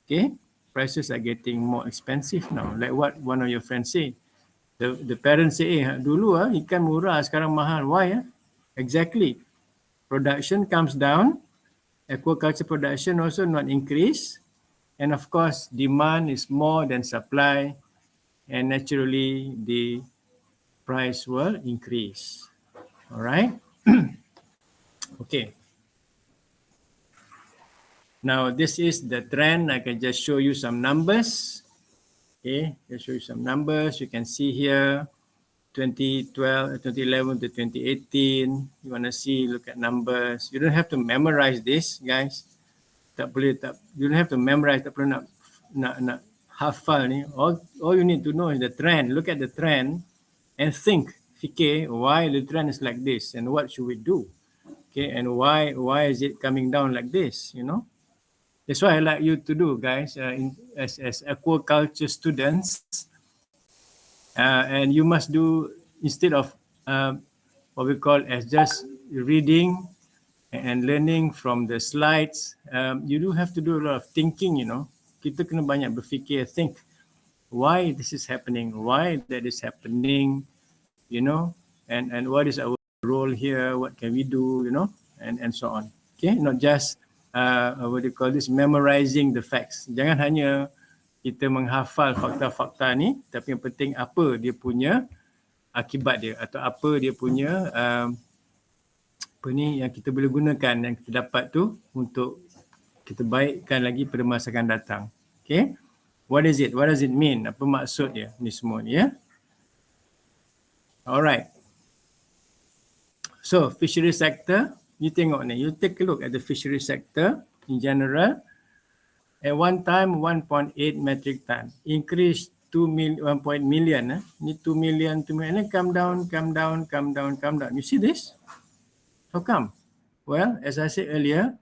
Okay, prices are getting more expensive now. Like what one of your friends said, The parents say, dulu ikan murah, sekarang mahal. Why? Exactly. Production comes down. Aquaculture production also not increase. And of course, demand is more than supply. And naturally, the price will increase. All right. Okay. Now, this is the trend. I can just show you some numbers. Okay, I'll show you some numbers. You can see here 2011 to 2018. You want to see, look at numbers. You don't have to memorize this, guys. You don't have to memorize. Tak perlu nak hafal ni. All you need to know is the trend. Look at the trend and think. Fikir why the trend is like this and what should we do. Okay, and why is it coming down like this, you know? That's what I like you to do, guys, as aquaculture students. And you must do, instead of what we call as just reading and learning from the slides, you do have to do a lot of thinking, you know. Kita kena banyak berfikir, think why this is happening, why that is happening, you know, and what is our role here, what can we do, you know, and so on. Okay, not just what do you call this, memorizing the facts. Jangan hanya kita menghafal fakta-fakta ni, tapi yang penting apa dia punya akibat dia atau apa dia punya apa ni yang kita boleh gunakan, yang kita dapat tu untuk kita baikkan lagi pada masa akan datang. Okay, what is it? What does it mean? Apa maksud dia ni semua ni, ya? Alright. So, fishery sector, you tengok ni, you take a look at the fishery sector in general. At one time, 1.8 metric ton, increased 1 million. Ni 2 million, and then come down. You see this? How come? Well, as I said earlier,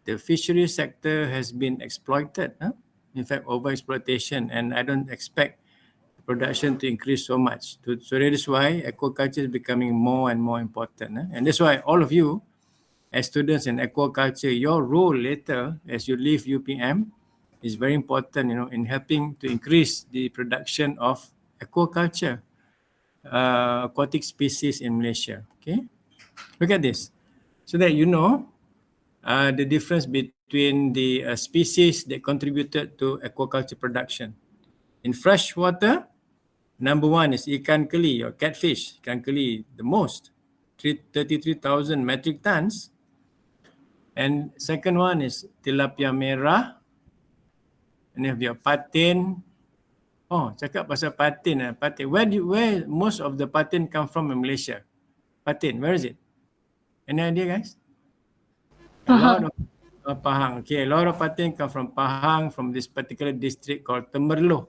the fishery sector has been exploited. In fact, overexploitation, and I don't expect production to increase so much. So that is why aquaculture is becoming more and more important. And that's why all of you, as students in aquaculture, your role later as you leave UPM is very important, you know, in helping to increase the production of aquaculture, aquatic species in Malaysia. Okay, look at this, so that you know the difference between the species that contributed to aquaculture production. In fresh water, number one is ikan keli or catfish. Ikan keli, the most, 33,000 metric tons. And second one is tilapia merah. And you have your patin. Oh, cakap pasal patin. Patin. Where most of the patin come from in Malaysia? Patin, where is it? Any idea, guys?
Pahang.
Pahang. Okay, a lot of patin come from Pahang, from this particular district called Temerloh.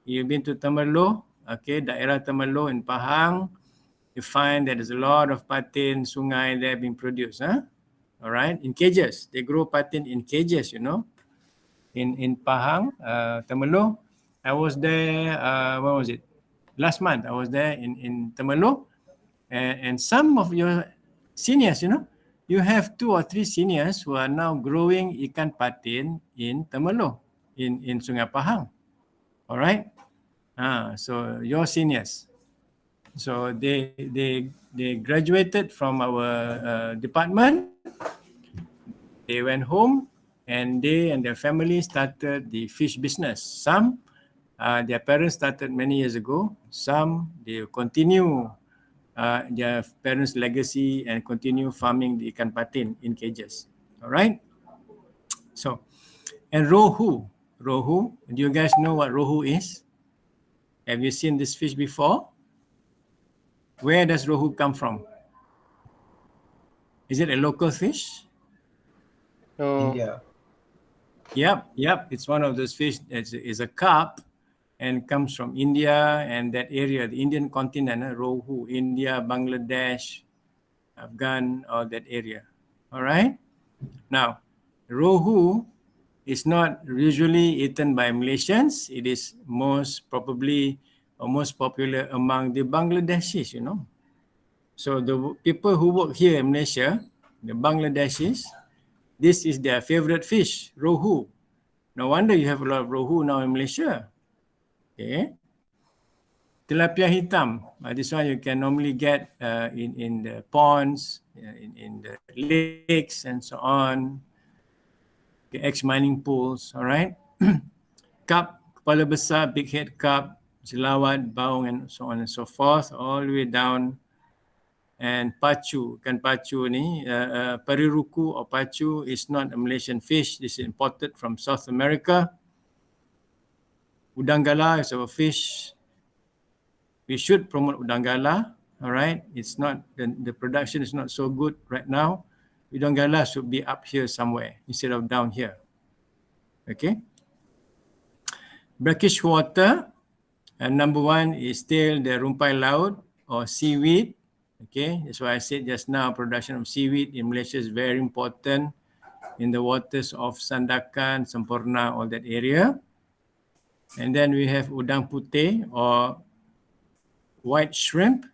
You've been to Temerloh, okay, daerah Temerloh in Pahang. You find that there's a lot of patin, sungai there being produced. All right, in cages. They grow patin in cages, you know. In Pahang, Temerloh. I was there, when was it? Last month, I was there in Temerloh. And some of your seniors, you know, you have 2 or 3 seniors who are now growing ikan patin in Temerloh, in Sungai Pahang. All right. So your seniors. So they graduated from our department. They went home and they and their family started the fish business. Some, their parents started many years ago. Some, they continue their parents' legacy and continue farming the ikan patin in cages. All right. So, and rohu. Rohu, do you guys know what rohu is? Have you seen this fish before? Where does rohu come from? Is it a local fish?
No.
India.
Yep. It's one of those fish. It's a carp and comes from India and that area, the Indian continent, rohu, India, Bangladesh, Afghan, all that area. All right. Now, rohu is not usually eaten by Malaysians. It is most probably or most popular among the Bangladeshis, you know. So the people who work here in Malaysia, the Bangladeshis, this is their favorite fish, rohu. No wonder you have a lot of rohu now in Malaysia. Okay. tilapia hitam. This one you can normally get in the ponds, in the lakes and so on. Okay, ex-mining pools, all right. Carp, kepala besar, big head carp, jelawat, baung and so on and so forth, all the way down. And pacu, ikan pacu ni, periruku or pacu is not a Malaysian fish. This is imported from South America. Udang galah is our fish. We should promote udang galah, all right? It's not, the production is not so good right now. Udang galah should be up here somewhere instead of down here. Okay. Brackish water, number one is still the rumpai laut or seaweed. Okay, that's why I said just now, production of seaweed in Malaysia is very important in the waters of Sandakan, Semporna, all that area. And then we have udang putih or white shrimp.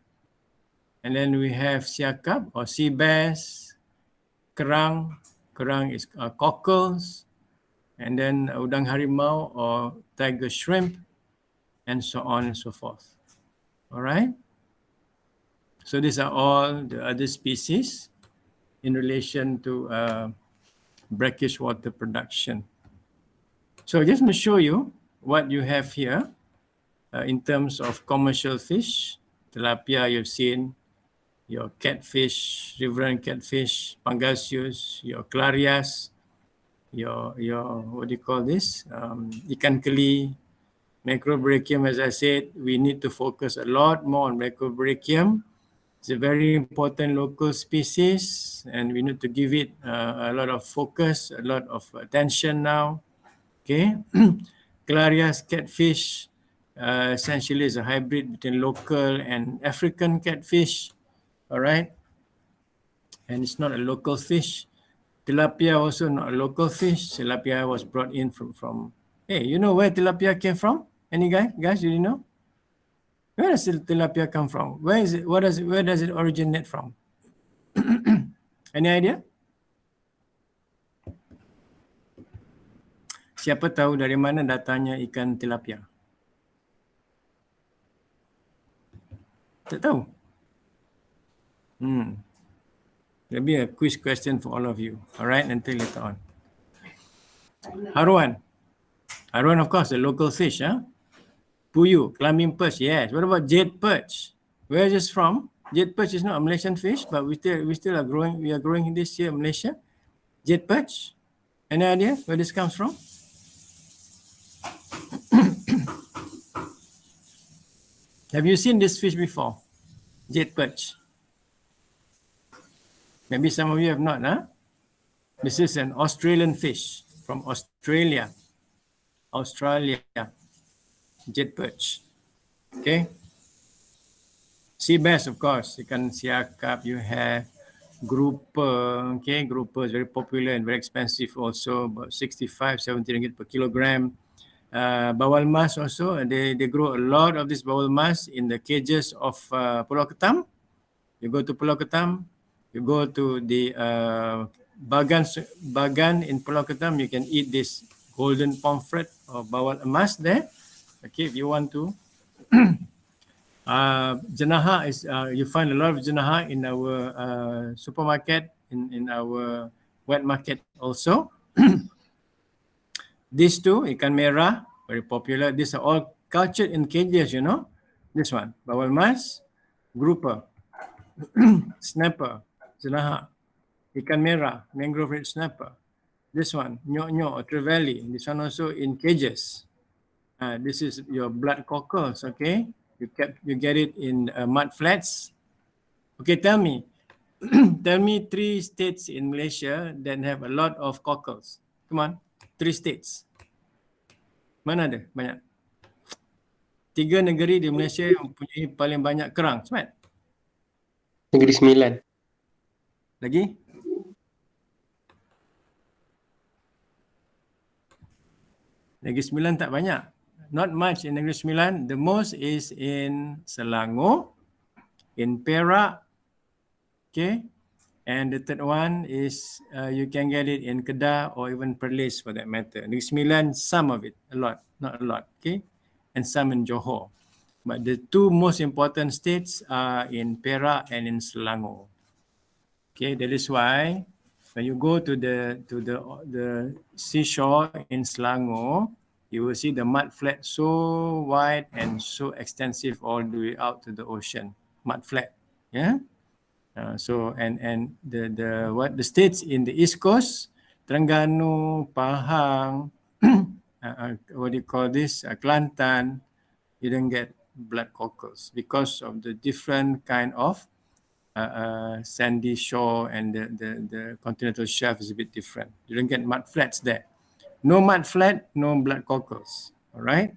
And then we have siakap or sea bass, kerang. Kerang is cockles. And then udang harimau or tiger shrimp, and so on and so forth. All right. So these are all the other species in relation to brackish water production. So I just want to show you what you have here in terms of commercial fish. Tilapia you've seen, your catfish, riverine catfish, pangasius, your clarias, your what do you call this? Ikan keli, macrobrachium. As I said, we need to focus a lot more on macrobrachium. It's a very important local species and we need to give it a lot of focus, a lot of attention now. Okay. Clarias catfish essentially is a hybrid between local and African catfish. All right. And it's not a local fish. Tilapia also not a local fish. Tilapia was brought in from hey, you know where tilapia came from? Any guys, do you know? Where does tilapia come from? Where is it? Where does it originate from? Any idea? Siapa tahu dari mana datangnya ikan tilapia? Tak tahu. There'll be a quiz question for all of you. All right, until later on. Haruan. Haruan, of course, a local fish, huh? Puyu, climbing perch, yes. What about jade perch? Where is this from? Jade perch is not a Malaysian fish, but we still are growing. We are growing this year in Malaysia. Jade perch. Any idea where this comes from? Have you seen this fish before? Jade perch. Maybe some of you have not, huh? This is an Australian fish from Australia. Jade perch. Okay. Sea bass, of course. Ikan siakap, you have grouper. Okay, grouper is very popular and very expensive also, about 65, 70 ringgit per kilogram. Bawal mas also, they grow a lot of this bawal mas in the cages of Pulau Ketam. You go to Pulau Ketam, you go to the Bagan in Pulau Ketam, you can eat this golden pomfret or bawal emas there. Okay, if you want to. Jenaha is, you find a lot of jenaha in our supermarket, in our wet market also. These two, ikan merah, very popular. These are all cultured in cages, you know. This one, bawal mas, grouper, snapper, jenaha, ikan merah, mangrove red snapper. This one, nyok-nyok or trevally. This one also in cages. This is your blood cockles, okay? You get it in mud flats. Okay, tell me. Tell me 3 states in Malaysia that have a lot of cockles. Come on, 3 states. Mana ada? Banyak. 3 negeri di Malaysia yang mempunyai paling banyak kerang. Semat?
Negeri Sembilan.
Lagi? Negeri Sembilan tak banyak. Not much in Negeri Sembilan. The most is in Selangor, in Perak, okay? And the third one is you can get it in Kedah or even Perlis for that matter. Negeri Sembilan, some of it, a lot, not a lot, okay? And some in Johor. But the two most important states are in Perak and in Selangor. Okay, that is why when you go to the seashore in Selangor, you will see the mud flat so wide and so extensive all the way out to the ocean. Mud flat, yeah. So the states in the East Coast, Terengganu, Pahang, what do you call this? Kelantan, you don't get blood cockles because of the different kind of sandy shore, and the continental shelf is a bit different. You don't get mud flats there. No mud flat, no blood cockles. All right.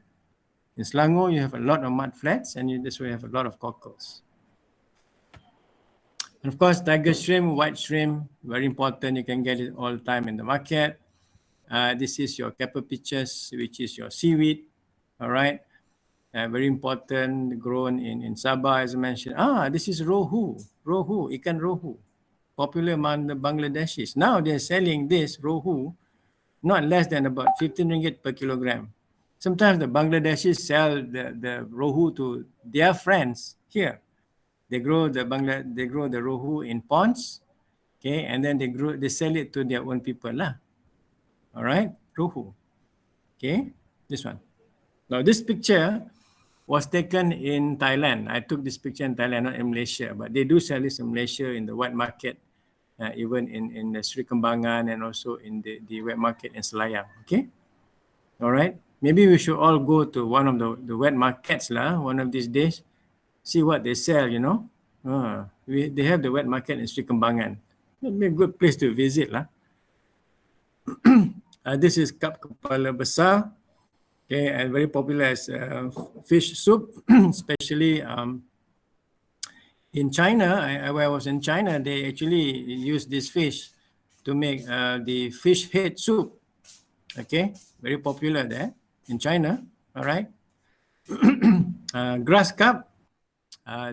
In Selangor, you have a lot of mud flats, and that's why you have a lot of cockles. And of course, tiger shrimp, white shrimp, very important. You can get it all the time in the market. This is your Kappa pitchers, which is your seaweed. All right. Very important, grown in Sabah, as I mentioned. This is rohu, ikan rohu, popular among the Bangladeshis. Now they're selling this rohu not less than about 15 ringgit per kilogram. Sometimes the Bangladeshis sell the rohu to their friends here. They grow the rohu in ponds, okay, and then they sell it to their own people lah. All right, rohu. Okay, this one. Now this picture was taken in Thailand. I took this picture in Thailand, not in Malaysia, but they do sell this in Malaysia in the wet market, even in the Sri Kembangan, and also in the wet market in Selayang. Okay, all right. Maybe we should all go to one of the wet markets lah, one of these days, see what they sell. You know, they have the wet market in Sri Kembangan. It'd be a good place to visit lah. This is kap kepala besar. Okay, and very popular as fish soup, especially in China. When I was in China, they actually use this fish to make the fish head soup. Okay, very popular there in China. All right. Grass carp.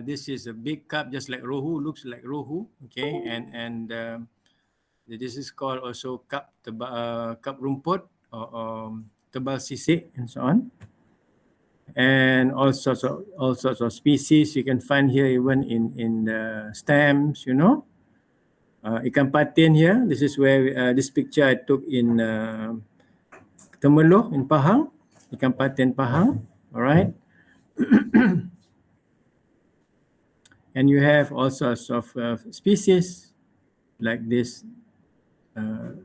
This is a big carp, just like rohu, looks like rohu. Okay, and this is called also carp rumput or tebal sisik, and so on, and all sorts of species you can find here, even in the stems. You know, ikan patin here. This is where this picture I took in Temerloh in Pahang, ikan patin Pahang. All right. And you have all sorts of species like this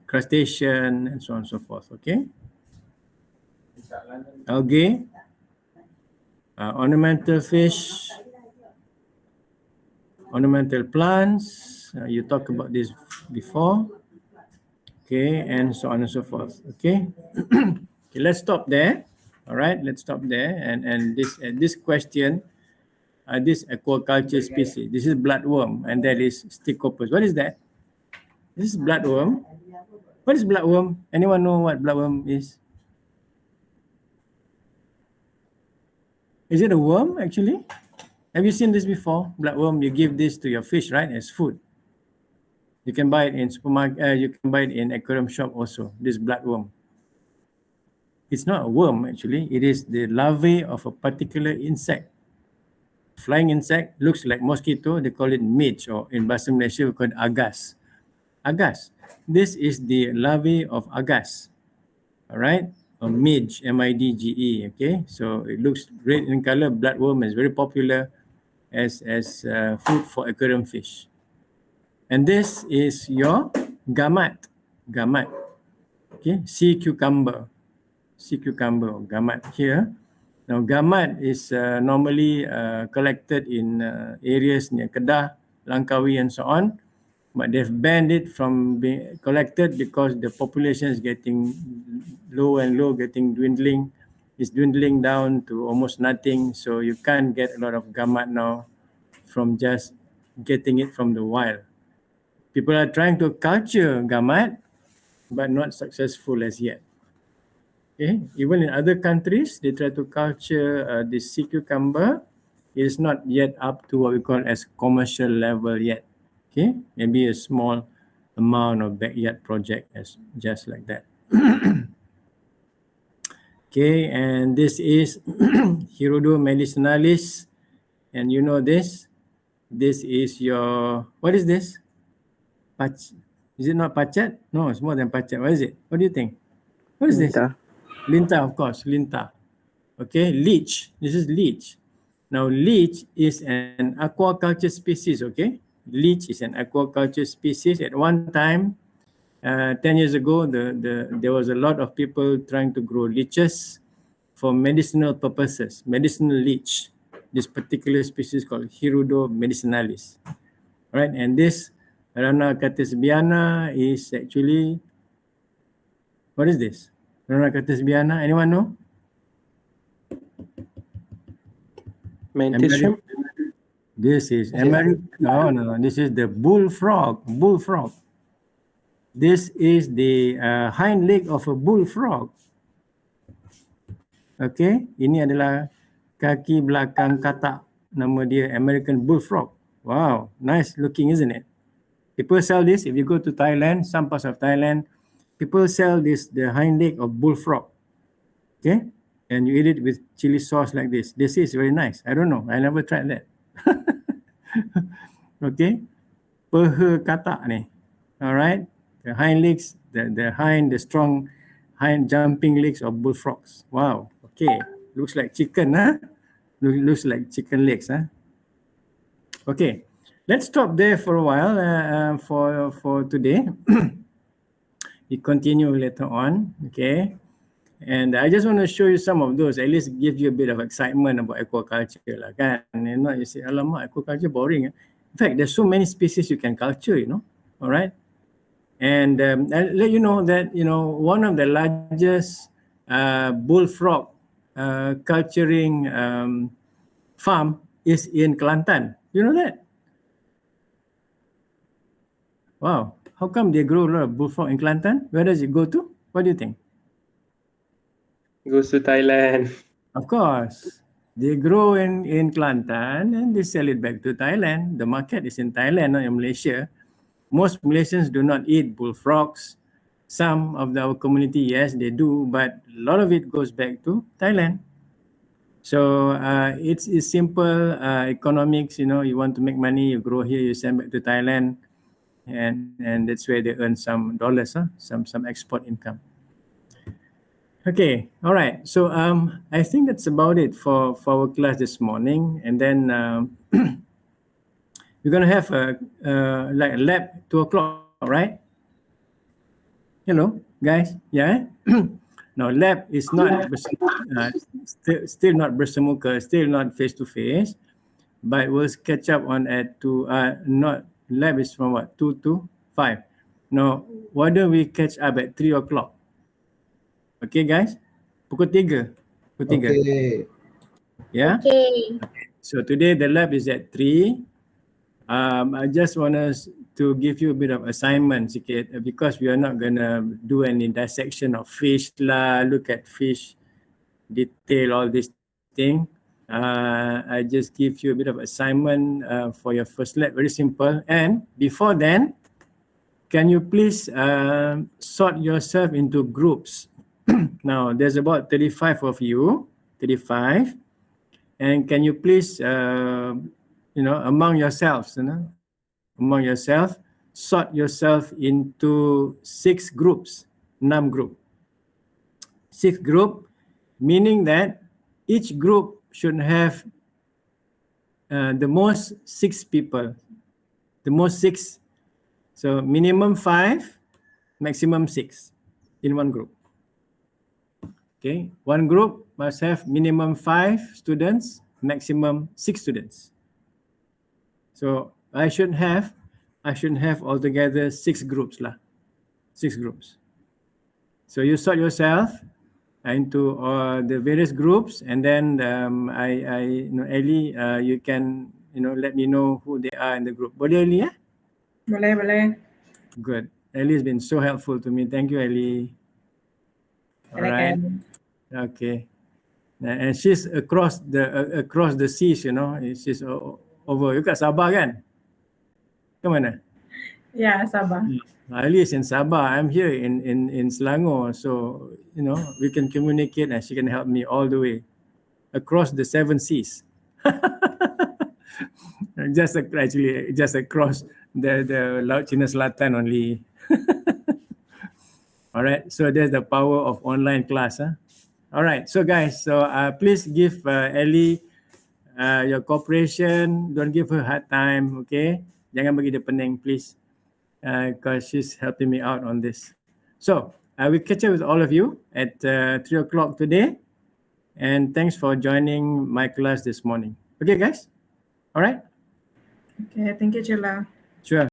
crustacean and so on and so forth. Okay. Algae, ornamental fish, ornamental plants. You talked about this before. Okay, and so on and so forth. Okay. Okay, let's stop there. All right, let's stop there. And this question, this aquaculture species, this is bloodworm, and that is Stichopus. What is that? This is bloodworm. What is bloodworm? Anyone know what bloodworm is? Is it a worm actually? Have you seen this before? Bloodworm, you give this to your fish, right, as food. You can buy it in supermarket, you can buy it in aquarium shop also, this bloodworm. It's not a worm actually, it is the larvae of a particular insect. Flying insect, looks like mosquito, they call it midge, or in Bahasa Malaysia we call it agas. Agas. This is the larvae of agas. All right. Or midge, M-I-D-G-E. Okay, so it looks red in color. Bloodworm is very popular as food for aquarium fish. And this is your gamat. Gamat. Okay, sea cucumber. Sea cucumber, gamat here. Now, gamat is normally collected in areas near Kedah, Langkawi, and so on. But they've banned it from being collected because the population is getting low and low, dwindling. It's dwindling down to almost nothing. So you can't get a lot of gamat now from just getting it from the wild. People are trying to culture gamat, but not successful as yet. Okay, even in other countries, they try to culture this sea cucumber. It is not yet up to what we call as commercial level yet. Okay, maybe a small amount of backyard project as just like that. Okay, and this is Hirudo medicinalis, and you know this. This is your, what is this? Is it not pachet? No, it's more than pachet. What is it? What do you think? What is this? Linta, of course, linta. Okay, leech. This is leech. Now, leech is an aquaculture species, okay? Leech is an aquaculture species. At one time, 10 years ago, there was a lot of people trying to grow leeches for medicinal purposes, medicinal leech. This particular species called Hirudo medicinalis. Right, and this Rana catisbiana is actually, what is this? Rana catisbiana, anyone know?
Mantis shrimp?
This is no, this is the bullfrog. This is the hind leg of a bullfrog. Okay, ini adalah kaki belakang katak. Nama dia American bullfrog. Wow, nice looking, isn't it? People sell this. If you go to Thailand, some parts of Thailand, people sell this, the hind leg of bullfrog. Okay, and you eat it with chili sauce like this. This is very nice. I don't know. I never tried that. Okay, peha katak ni. All right, the hind legs, the strong hind jumping legs of bullfrogs. Wow. Okay, looks like chicken, huh? Looks like chicken legs, huh? Okay, let's stop there for a while for today. We continue later on, okay? And I just want to show you some of those, at least give you a bit of excitement about aquaculture lah, kan? You know, you say, alamak, aquaculture boring. In fact, there's so many species you can culture, you know, all right? And I'll let you know that, you know, one of the largest bullfrog culturing farm is in Kelantan. You know that? Wow. How come they grow a lot of bullfrog in Kelantan? Where does it go to? What do you think?
Goes to Thailand.
Of course. They grow in Kelantan and they sell it back to Thailand. The market is in Thailand, not in Malaysia. Most Malaysians do not eat bullfrogs. Some of our community, yes, they do, but a lot of it goes back to Thailand. So it's simple economics, you know, you want to make money, you grow here, you send back to Thailand, and that's where they earn some dollars, huh? some export income. Okay, all right. So I think that's about it for our class this morning, and then we're gonna have like a lab 2 o'clock, right? Hello, guys. Yeah. Now, lab is not still not bersemuka, still not face to face, but we'll catch up on at 2. Not lab is from what 2 to 5. Now, why don't we catch up at 3 o'clock? Okay, guys. Pukul 3. Pukul 3.
Okay.
Yeah.
Okay.
So today the lab is at 3. I just want us to give you a bit of assignment sikit, because we are not gonna do any dissection of fish lah, look at fish detail, all this thing. I just give you a bit of assignment for your first lab, very simple. And before then, can you please sort yourself into groups? Now there's about 35 of you, 35, and can you please you know, among yourselves, you know, among yourself, sort yourself into 6 groups, 6 group. 6 group, meaning that each group should have the most 6 people, the most 6. So minimum 5, maximum 6 in one group. Okay, one group must have minimum 5 students, maximum 6 students. So I should have altogether 6 groups lah, 6 groups. So you sort yourself into the various groups, and then you know, Ellie, you can, you know, let me know who they are in the group. Boleh Ellie, ya?
Boleh.
Good. Ellie has been so helpful to me. Thank you, Ellie. All right. Okay. And she's across the seas, you know. She's over. You kat Sabah kan? Ke mana?
Yeah, Sabah.
Ali is in Sabah. I'm here in Selangor. So, you know, we can communicate and she can help me all the way across the 7 seas. Actually just across the Laut Cina Selatan only. All right, so there's the power of online class. All right, so guys, so please give Ellie your cooperation. Don't give her hard time, okay? Jangan bagi dia pening, please, because she's helping me out on this. So I will catch up with all of you at 3 o'clock today. And thanks for joining my class this morning. Okay, guys? All right?
Okay, thank you, Chila.
Sure.